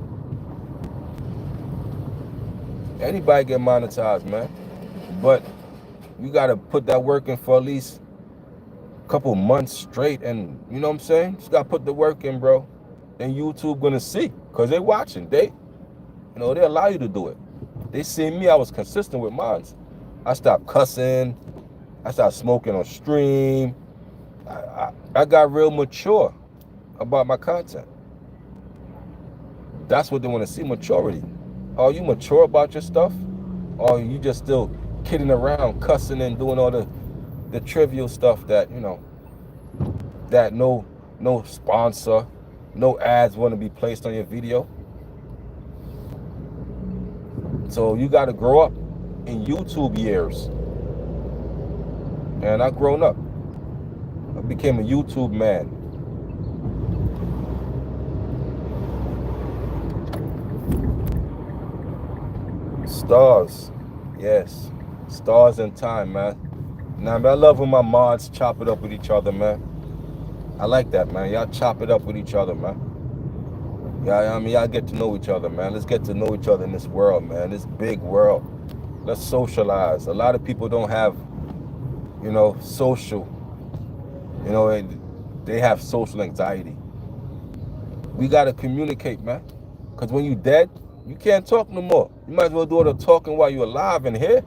Anybody get monetized, man. But you got to put that work in for at least a couple months straight. And you know what I'm saying? Just got to put the work in, bro. And YouTube going to see. Because they watching. They allow you to do it. They see me, I was consistent with mine. I stopped cussing. I stopped smoking on stream. I got real mature about my content. That's what they want to see, maturity. Are you mature about your stuff? Or are you just still kidding around, cussing and doing all the trivial stuff that, that no sponsor, no ads want to be placed on your video? So you got to grow up in YouTube years. And I've grown up. I became a YouTube man. Stars. Yes. Stars in time, man. Now, man, I love when my mods chop it up with each other, man. I like that, man. Y'all chop it up with each other, man. Yeah, I mean, y'all get to know each other, man. Let's get to know each other in this world, man. This big world. Let's socialize. A lot of people don't have, social, and they have social anxiety. We got to communicate, man. Because when you're dead, you can't talk no more. You might as well do all the talking while you're alive and here.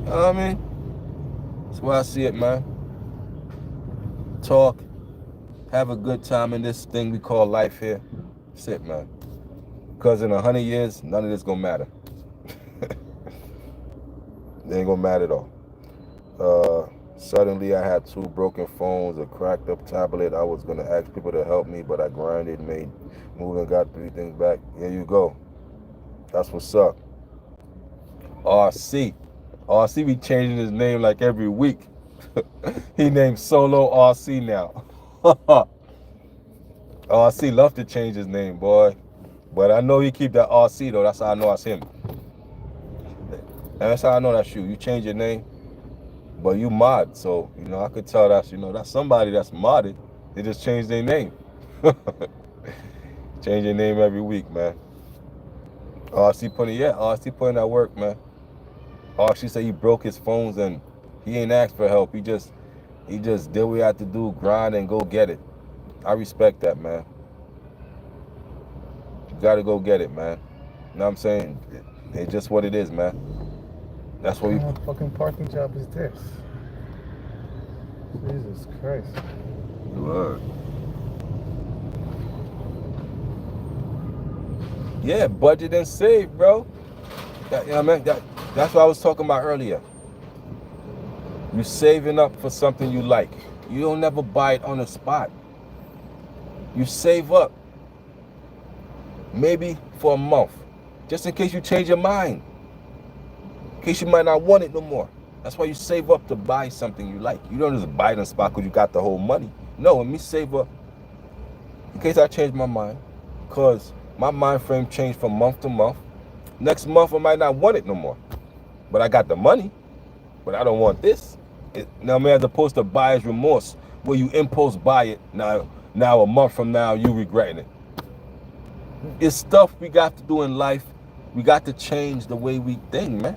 You know what I mean? That's why I see it, man. Talk. Have a good time in this thing we call life here. That's it, man. Because in 100 years, none of this gonna matter. It ain't gonna matter at all. Suddenly I had 2 broken phones, a cracked up tablet. I was gonna ask people to help me, but I grinded, made move and got 3 things back. Here you go. That's what's up. RC. RC be changing his name like every week. He named Solo RC now. RC love to change his name, boy. But I know he keep that RC though. That's how I know that's him. And that's how I know that's you. You change your name, but you mod. So, I could tell that's, that's somebody that's modded. They just changed their name. Change your name every week, man. RC putting that work, man. RC said he broke his phones and he ain't asked for help. He just did what he had to do, grind and go get it. I respect that, man. You gotta go get it, man. You know what I'm saying? It's just what it is, man. That's what What fucking parking job is this? Jesus Christ. Word. Yeah, budget and save, bro. That's what I was talking about earlier. You saving up for something you like. You don't never buy it on the spot. You save up. Maybe for a month. Just in case you change your mind. In case you might not want it no more. That's why you save up to buy something you like. You don't just buy it on the spot because you got the whole money. No, let me save up in case I change my mind. Because my mind frame changed from month to month. Next month I might not want it no more. But I got the money. But I don't want this. Now, man, as opposed to buyer's remorse, where you impulse buy it, now a month from now, you regretting it. It's stuff we got to do in life. We got to change the way we think, man.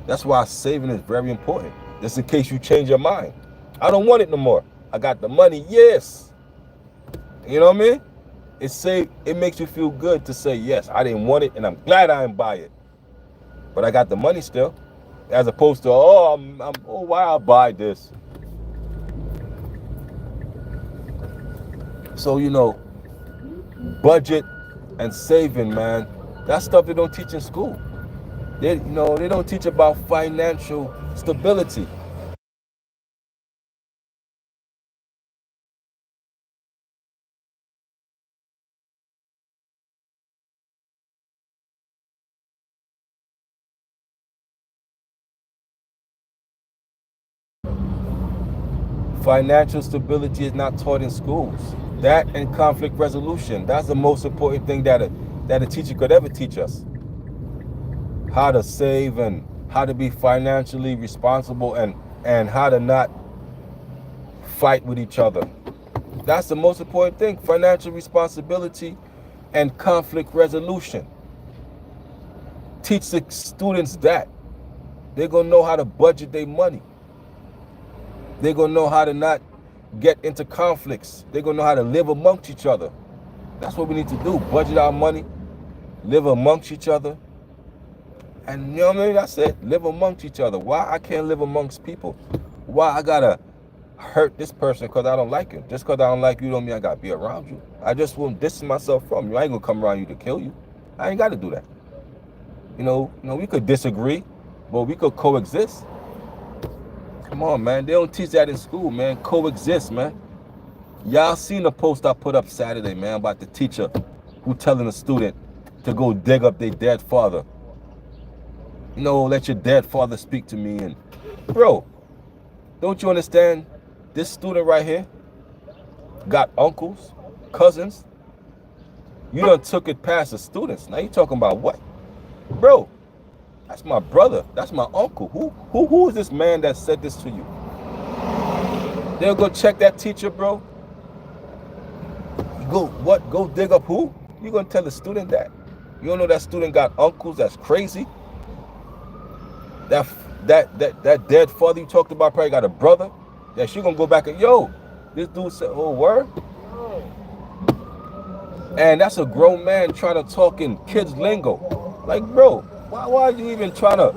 That's why saving is very important. Just in case you change your mind. I don't want it no more. I got the money, yes. You know what I mean? It makes you feel good to say, yes, I didn't want it, and I'm glad I didn't buy it. But I got the money still. As opposed to, why I'll buy this. So, budget and saving, man, that's stuff they don't teach in school. They don't teach about financial stability. Financial stability is not taught in schools. That and conflict resolution, that's the most important thing that a teacher could ever teach us. How to save and how to be financially responsible and how to not fight with each other. That's the most important thing, financial responsibility and conflict resolution. Teach the students that. They're going to know how to budget their money. They're going to know how to not get into conflicts. They're going to know how to live amongst each other. That's what we need to do. Budget our money, live amongst each other. And you know what I mean? That's it. Live amongst each other. Why I can't live amongst people? Why I got to hurt this person because I don't like him? Just because I don't like you don't mean I got to be around you. I just won't distance myself from you. I ain't going to come around you to kill you. I ain't got to do that. We could disagree, but we could coexist. Come on, man. They don't teach that in school, man. Coexist, man. Y'all seen the post I put up Saturday, man, about the teacher who telling a student to go dig up their dead father. Let your dead father speak to me. And bro, don't you understand? This student right here got uncles, cousins. You done took it past the students. Now you talking about what? Bro, that's my brother. That's my uncle. Who is this man that said this to you? They'll go check that teacher, bro. Go dig up who? You gonna tell the student that? You don't know that student got uncles that's crazy? That dead father you talked about probably got a brother that she gonna go back and, yo, this dude said, oh, word? And that's a grown man trying to talk in kids lingo. Like, bro, why are you even trying to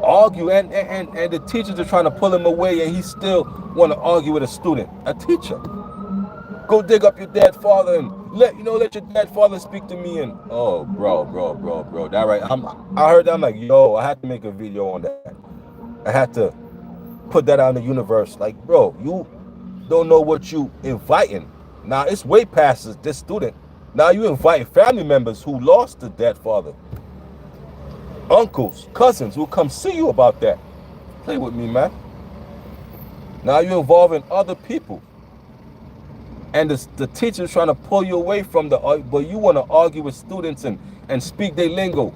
argue? And the teachers are trying to pull him away, and he still want to argue with a student, a teacher. Go dig up your dead father and let your dead father speak to me. And oh, bro, that right? I heard that. I'm like, yo, I had to make a video on that. I had to put that out in the universe. Like, bro, you don't know what you inviting. Now it's way past this student. Now you invite family members who lost a dead father, uncles, cousins who come see you about that. Play with me, man. Now you're involving other people. And the teacher's trying to pull you away from but you want to argue with students and speak their lingo.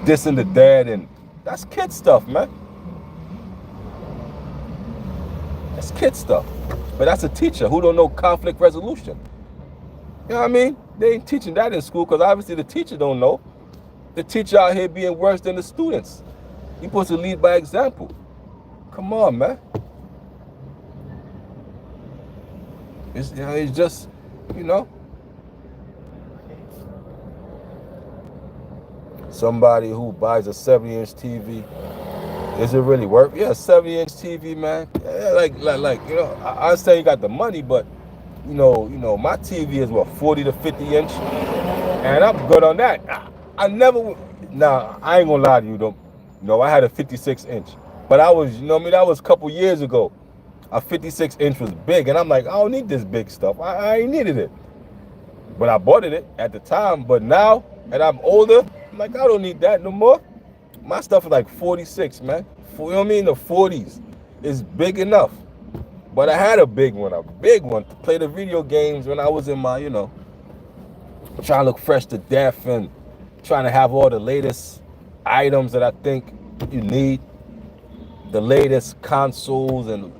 This and the dad, and that's kid stuff, man. That's kid stuff. But that's a teacher who don't know conflict resolution. You know what I mean? They ain't teaching that in school because obviously the teacher don't know. The teacher out here being worse than the students. You're supposed to lead by example. Come on, man. It's just, somebody who buys a 70-inch TV, is it really worth? Yeah, 70-inch TV, man. Yeah, I say you got the money, but my TV is what, 40 to 50 inch, and I'm good on that. I never. Now I ain't gonna lie to you though. I had a 56 inch, but that was a couple years ago. A 56 inch was big, and I'm like, I don't need this big stuff. I ain't needed it. But I bought it at the time. But now, and I'm older, I'm like, I don't need that no more. My stuff is like 46, man. You know what I mean? The 40s is big enough. But I had a big one to play the video games when I was in my, trying to look fresh to death and trying to have all the latest items that I think you need. The latest consoles and,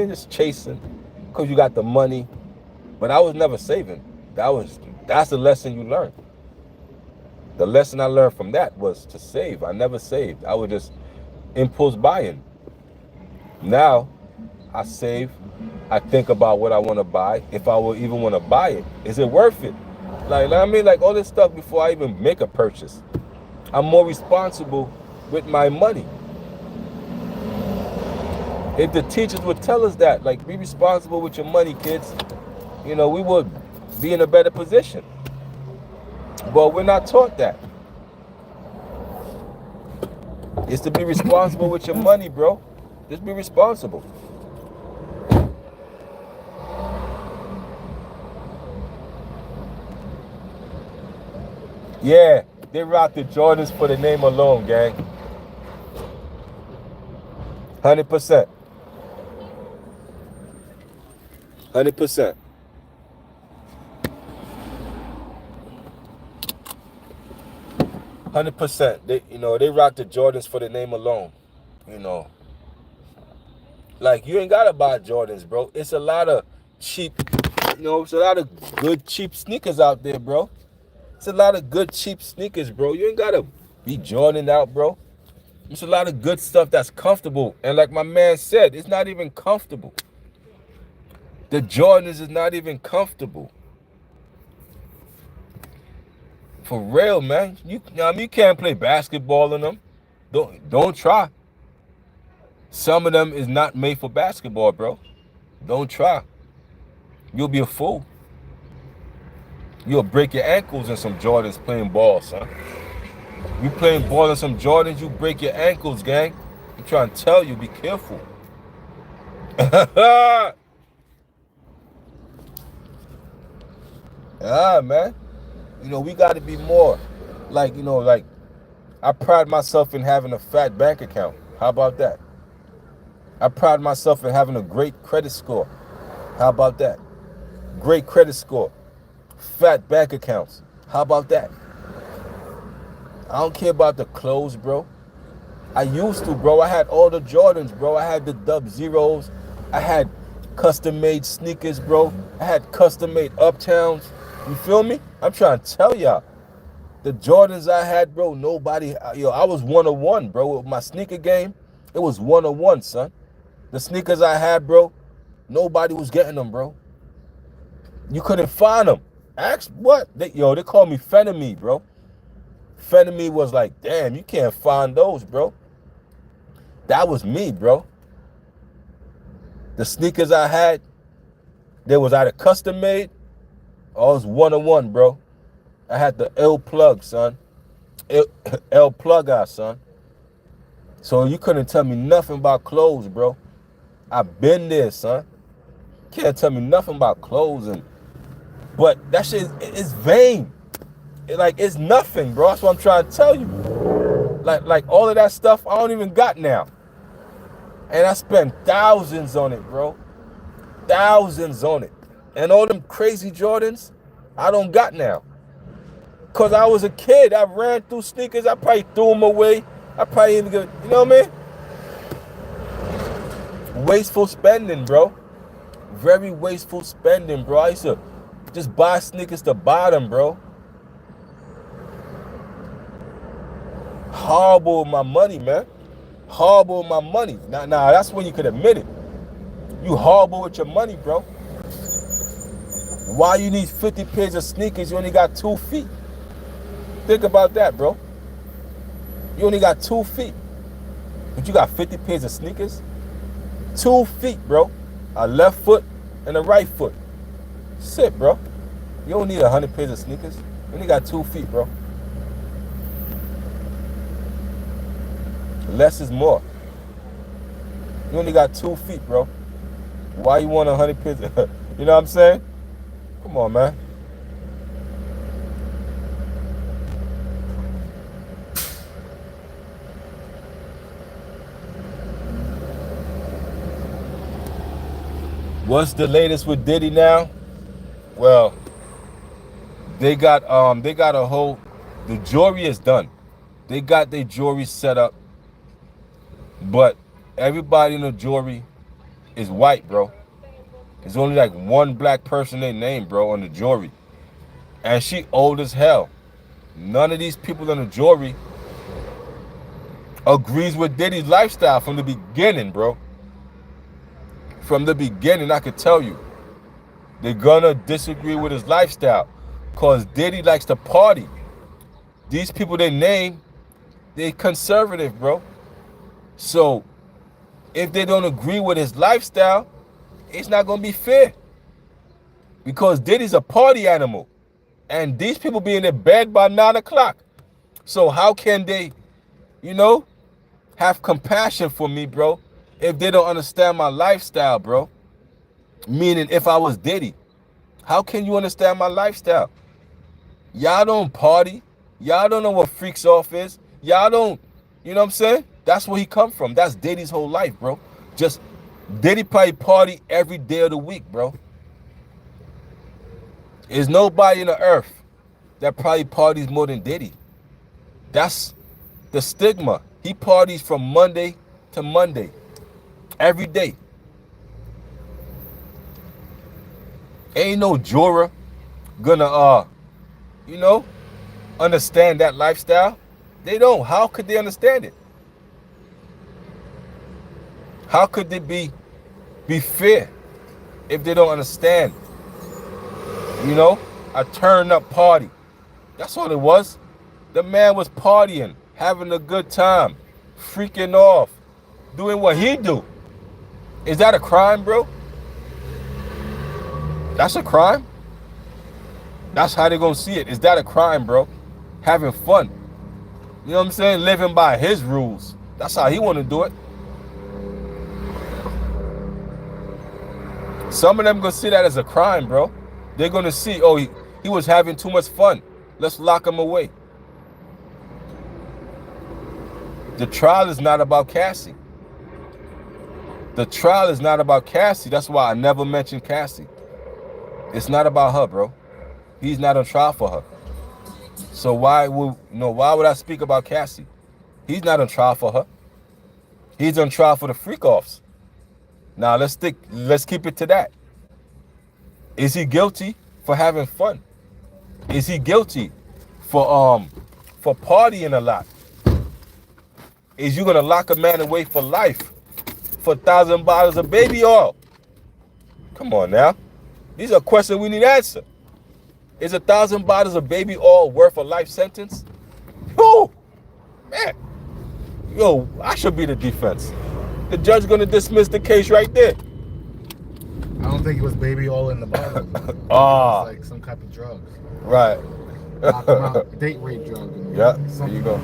just chasing because you got the money. But I was never saving. That's the lesson you learn. The lesson I learned from that was to save. I never saved. I was just impulse buying. Now I save. I think about what I want to buy. If I will even want to buy it, is it worth it? Like all this stuff before I even make a purchase. I'm more responsible with my money. If the teachers would tell us that, like, be responsible with your money, kids, we would be in a better position. But we're not taught that. It's to be responsible with your money, bro. Just be responsible. Yeah, they rock the Jordans for the name alone, gang. 100%. 100%. 100%. They rock the Jordans for the name alone. Like, you ain't gotta buy Jordans, bro. It's a lot of cheap, it's a lot of good cheap sneakers out there, bro. It's a lot of good cheap sneakers, bro. You ain't gotta be Jordan out, bro. It's a lot of good stuff that's comfortable. And like my man said, it's not even comfortable. The Jordans is not even comfortable. For real, man. You can't play basketball in them. Don't try. Some of them is not made for basketball, bro. Don't try. You'll be a fool. You'll break your ankles in some Jordans playing ball, son. You playing ball in some Jordans, you break your ankles, gang. I'm trying to tell you, be careful. Man. We got to be more. Like, I pride myself in having a fat bank account. How about that? I pride myself in having a great credit score. How about that? Great credit score. Fat bank accounts. How about that? I don't care about the clothes, bro. I used to, bro. I had all the Jordans, bro. I had the Dub Zeros. I had custom-made sneakers, bro. I had custom-made Uptowns. You feel me? I'm trying to tell y'all. The Jordans I had, bro, nobody, I was 101, bro. With my sneaker game, it was 101, son. The sneakers I had, bro, nobody was getting them, bro. You couldn't find them. Ask what? They called me Phenemy, bro. Phenemy was like, damn, you can't find those, bro. That was me, bro. The sneakers I had, they was either custom made or it was 101, bro. I had the L plug, son. L plug out, son. So you couldn't tell me nothing about clothes, bro. I've been there, son. Can't tell me nothing about clothes, but that shit is vain. It's nothing, bro. That's what I'm trying to tell you. Like all of that stuff I don't even got now. And I spent thousands on it, bro. Thousands on it. And all them crazy Jordans, I don't got now. Because I was a kid. I ran through sneakers. I probably threw them away. I probably even get, you know what I mean? Wasteful spending, bro. Very wasteful spending, bro. I used to just buy sneakers to buy them, bro. Horrible with my money, man. Horrible with my money. Now, that's when you could admit it. You horrible with your money, bro. Why you need 50 pairs of sneakers? You only got 2 feet. Think about that, bro. You only got 2 feet. But you got 50 pairs of sneakers? 2 feet, bro. A left foot and a right foot. Sit, bro. You don't need 100 pairs of sneakers. You only got 2 feet, bro. Less is more. You only got 2 feet, bro. Why you want 100 pairs? You know what I'm saying? Come on, man. What's the latest with Diddy now? Well, they got a whole, the jury is done. They got their jury set up, but everybody in the jury is white, bro. There's only like one black person they name, bro, on the jury. And she old as hell. None of these people in the jury agrees with Diddy's lifestyle from the beginning, bro. From the beginning, I could tell you. They're gonna disagree with his lifestyle. Cause Diddy likes to party. These people they name, they conservative, bro. So, if they don't agree with his lifestyle, it's not gonna be fair. Because Diddy's a party animal. And these people be in their bed by 9 o'clock. So how can they, have compassion for me, bro, if they don't understand my lifestyle, bro? Meaning, if I was Diddy, how can you understand my lifestyle? Y'all don't party. Y'all don't know what freaks off is. Y'all don't, you know what I'm saying? That's where he come from. That's Diddy's whole life, bro. Just, Diddy probably party every day of the week, bro. There's nobody in the earth that probably parties more than Diddy. That's the stigma. He parties from Monday to Monday. Every day. Ain't no juror gonna, understand that lifestyle. They don't. How could they understand it? How could they be fair if they don't understand? A turn up party. That's all it was. The man was partying, having a good time, freaking off, doing what he do. Is that a crime, bro? That's a crime. That's how they gonna see it. Is that a crime, bro? Having fun. You know what I'm saying? Living by his rules. That's how he wanna do it. Some of them gonna see that as a crime, bro. They're gonna see, oh, he was having too much fun. Let's lock him away. The trial is not about Cassie. The trial is not about Cassie. That's why I never mentioned Cassie. It's not about her, bro. He's not on trial for her. So why would I speak about Cassie? He's not on trial for her. He's on trial for the freak-offs. Now let's keep it to that. Is he guilty for having fun? Is he guilty for partying a lot? Is you gonna lock a man away for life for 1,000 bottles of baby oil? Come on now. These are questions we need answer. Is 1,000 bottles of baby oil worth a life sentence? Oh, man. Yo, I should be the defense. The judge gonna dismiss the case right there. I don't think it was baby oil in the bottle. It Ah. was like some type of drugs. Right. Knock 'em out. Date rape drug. Yeah, there you go.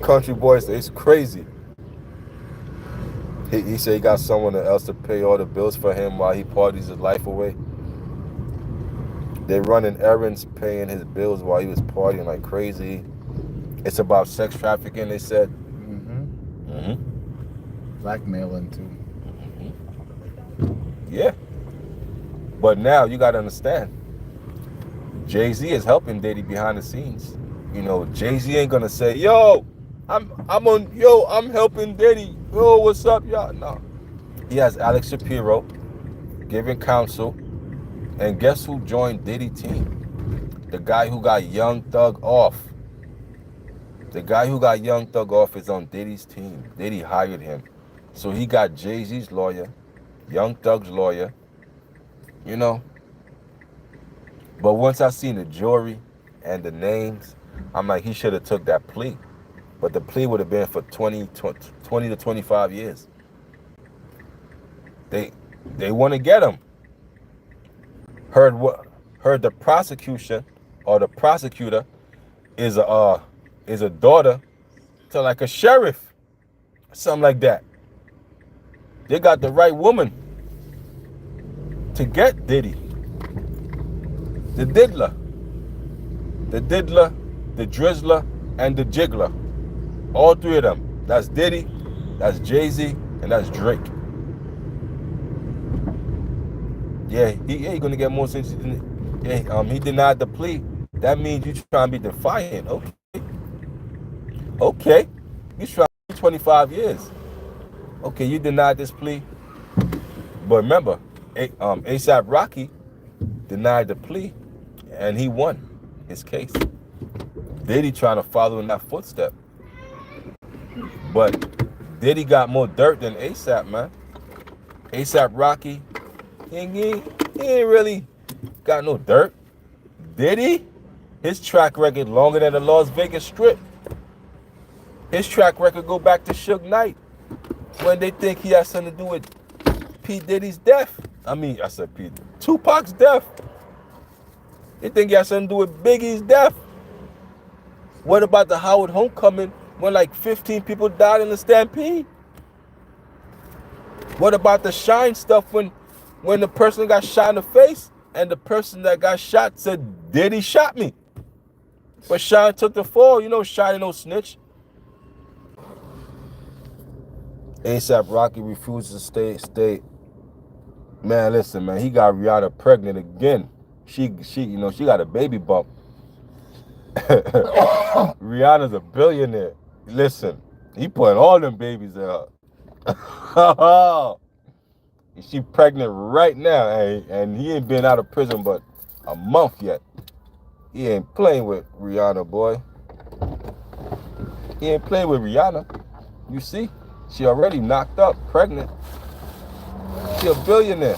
Country boys, it's crazy. He said he got someone else to pay all the bills for him while he parties his life away. They running errands, paying his bills while he was partying like crazy. It's about sex trafficking, they said. Blackmailing too. Yeah. But now you gotta understand, Jay-Z is helping Diddy behind the scenes. You know, Jay-Z ain't gonna say, yo, I'm helping Diddy. Yo, what's up, y'all? No. He has Alex Shapiro giving counsel. And guess who joined Diddy's team? The guy who got Young Thug off. The guy who got Young Thug off is on Diddy's team. Diddy hired him. So he got Jay-Z's lawyer, Young Thug's lawyer, you know. But once I seen the jury and the names, I'm like, he should have took that plea. But the plea would have been for 20 to 25 years. They want to get him. Heard the prosecution or the prosecutor is a daughter to like a sheriff, something like that. They got the right woman to get Diddy. The diddler, the drizzler, and the jiggler. All three of them. That's Diddy, that's Jay-Z, and that's Drake. Yeah, he gonna get more since he denied the plea. That means you trying to be defiant. Okay. You trying to be 25 years. Okay, you denied this plea. But remember, A$AP Rocky denied the plea and he won his case. Diddy trying to follow in that footstep. But Diddy got more dirt than A$AP, man. A$AP Rocky, he ain't really got no dirt. Diddy, his track record longer than the Las Vegas Strip. His track record go back to Suge Knight when they think he has something to do with P. Diddy's death. Tupac's death. They think he has something to do with Biggie's death. What about the Howard homecoming when like 15 people died in the stampede? What about the Shine stuff when the person got shot in the face and the person that got shot said, Diddy shot me? But Shine took the fall. You know Shine ain't no snitch. A$AP Rocky refuses to stay. Man, listen, man, he got Rihanna pregnant again. She got a baby bump. Rihanna's a billionaire. Listen, he putting all them babies out. She pregnant right now, and he ain't been out of prison but a month yet. He ain't playing with Rihanna, boy. He ain't playing with Rihanna. You see? She already knocked up, pregnant. She a billionaire.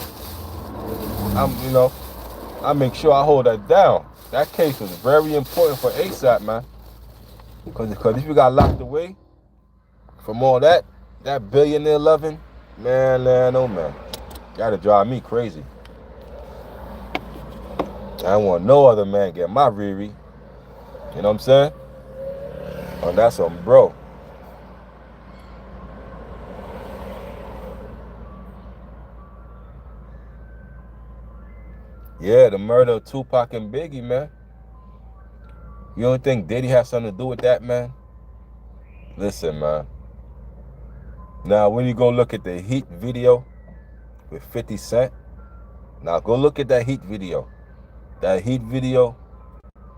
I make sure I hold that down. That case was very important for A$AP, man. Because if you got locked away from all that billionaire loving, Man, oh man. Gotta drive me crazy. I don't want no other man get my Riri. You know what I'm saying? Oh, that's on bro. Yeah, the murder of Tupac and Biggie, man. You don't think Diddy has something to do with that, man? Listen, man. Now, when you go look at the Heat video with 50 Cent, now go look at that Heat video. That Heat video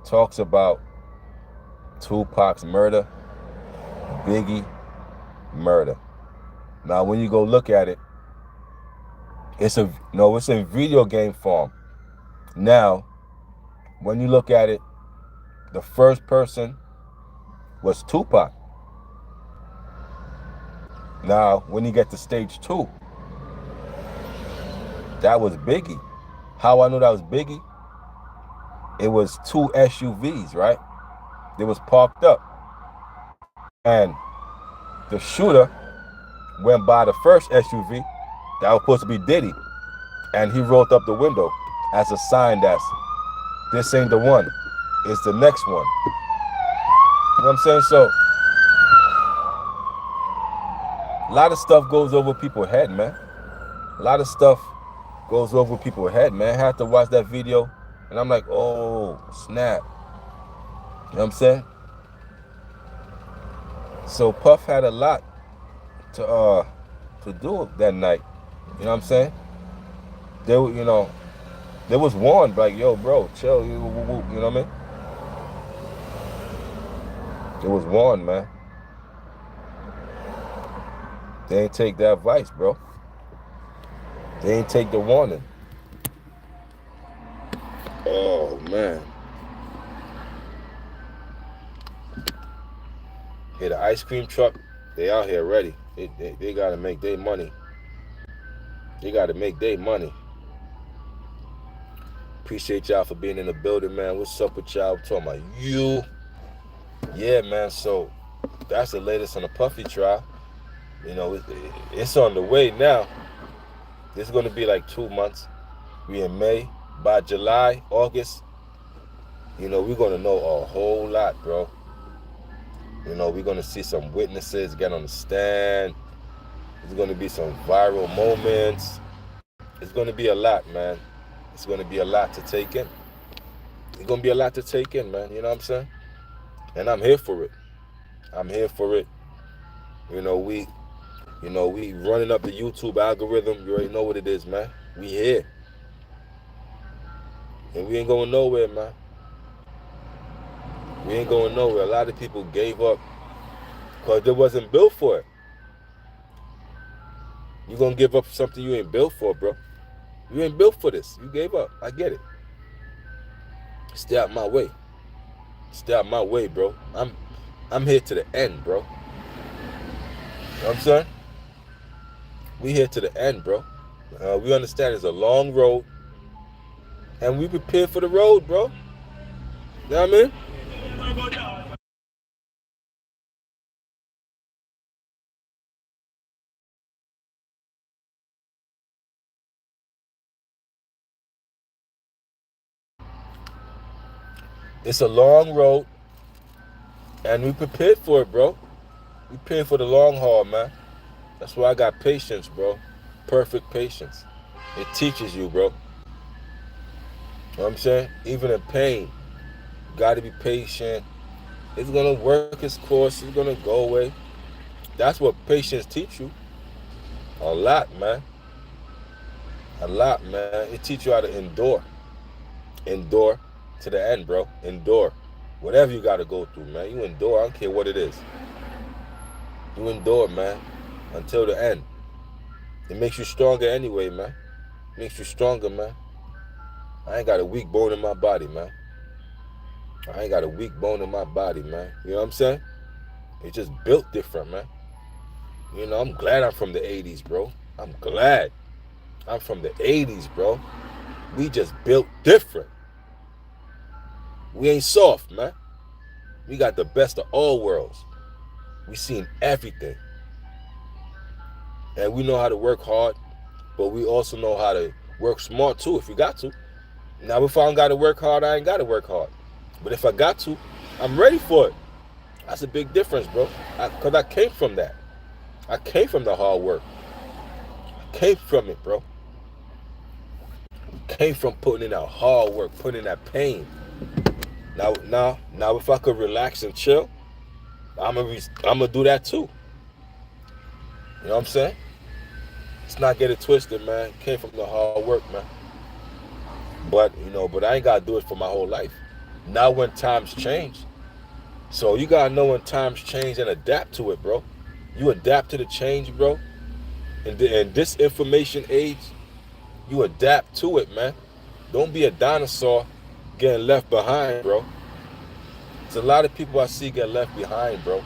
talks about Tupac's murder, Biggie murder. Now, when you go look at it, it's in video game form. Now, when you look at it, the first person was Tupac. Now, when you get to stage 2, that was Biggie. How I knew that was Biggie? It was 2 SUVs, right? They was parked up. And the shooter went by the first SUV. That was supposed to be Diddy. And he rolled up the window as a sign that this ain't the one. It's the next one. You know what I'm saying? So, a lot of stuff goes over people's head, man. A lot of stuff goes over people's head, man. I had to watch that video, and I'm like, oh, snap. You know what I'm saying? So Puff had a lot to do that night. You know what I'm saying? They was warned, like, yo, bro, chill. You know what I mean? It was warned, man. They ain't take that advice, bro. They ain't take the warning. Oh, man. Yeah, the ice cream truck, they out here ready. They got to make their money. They got to make their money. Appreciate y'all for being in the building, man. What's up with y'all? I'm talking about you. Yeah, man, so that's the latest on the Puffy trial. You know, it's on the way now. It's going to be like 2 months. We in May. By July, August, we're going to know a whole lot, bro. We're going to see some witnesses get on the stand. There's going to be some viral moments. It's going to be a lot, man. It's going to be a lot to take in. It's going to be a lot to take in, man. You know what I'm saying? And I'm here for it. I'm here for it. We running up the YouTube algorithm. You already know what it is, man. We here. And we ain't going nowhere, man. We ain't going nowhere. A lot of people gave up because they wasn't built for it. You gonna give up something you ain't built for, bro. You ain't built for this. You gave up. I get it. Stay out my way. Stay out my way, bro. I'm here to the end, bro. You know what I'm saying? We here to the end, bro. We understand it's a long road. And we prepare for the road, bro. You know what I mean? It's a long road. And we prepared for it, bro. We prepared for the long haul, man. That's why I got patience, bro. Perfect patience. It teaches you, bro. You know what I'm saying? Even in pain, you gotta be patient. It's gonna work its course. It's gonna go away. That's what patience teach you. A lot, man. A lot, man. It teach you how to endure. Endure to the end, bro. Endure. Whatever you gotta go through, man. You endure. I don't care what it is. You endure, man. Until the end. It makes you stronger anyway, man. It makes you stronger, man. I ain't got a weak bone in my body, man. I ain't got a weak bone in my body, man. You know what I'm saying? It's just built different, man. I'm glad I'm from the 80s, bro. I'm glad I'm from the 80s, bro. We just built different. We ain't soft, man. We got the best of all worlds. We seen everything. And we know how to work hard, but we also know how to work smart too if we got to. Now, if I don't got to work hard, I ain't got to work hard. But if I got to, I'm ready for it. That's a big difference, bro. Because I came from that. I came from the hard work. I came from it, bro. Came from putting in that hard work, putting in that pain. Now, if I could relax and chill, I'm gonna do that too. You know what I'm saying? Let's not get it twisted, man. Came from the hard work, man. But I ain't gotta do it for my whole life. Now when times change, so you gotta know when times change and adapt to it, bro. You adapt to the change, bro. In this information age, you adapt to it, man. Don't be a dinosaur getting left behind, bro. There's a lot of people I see get left behind, bro.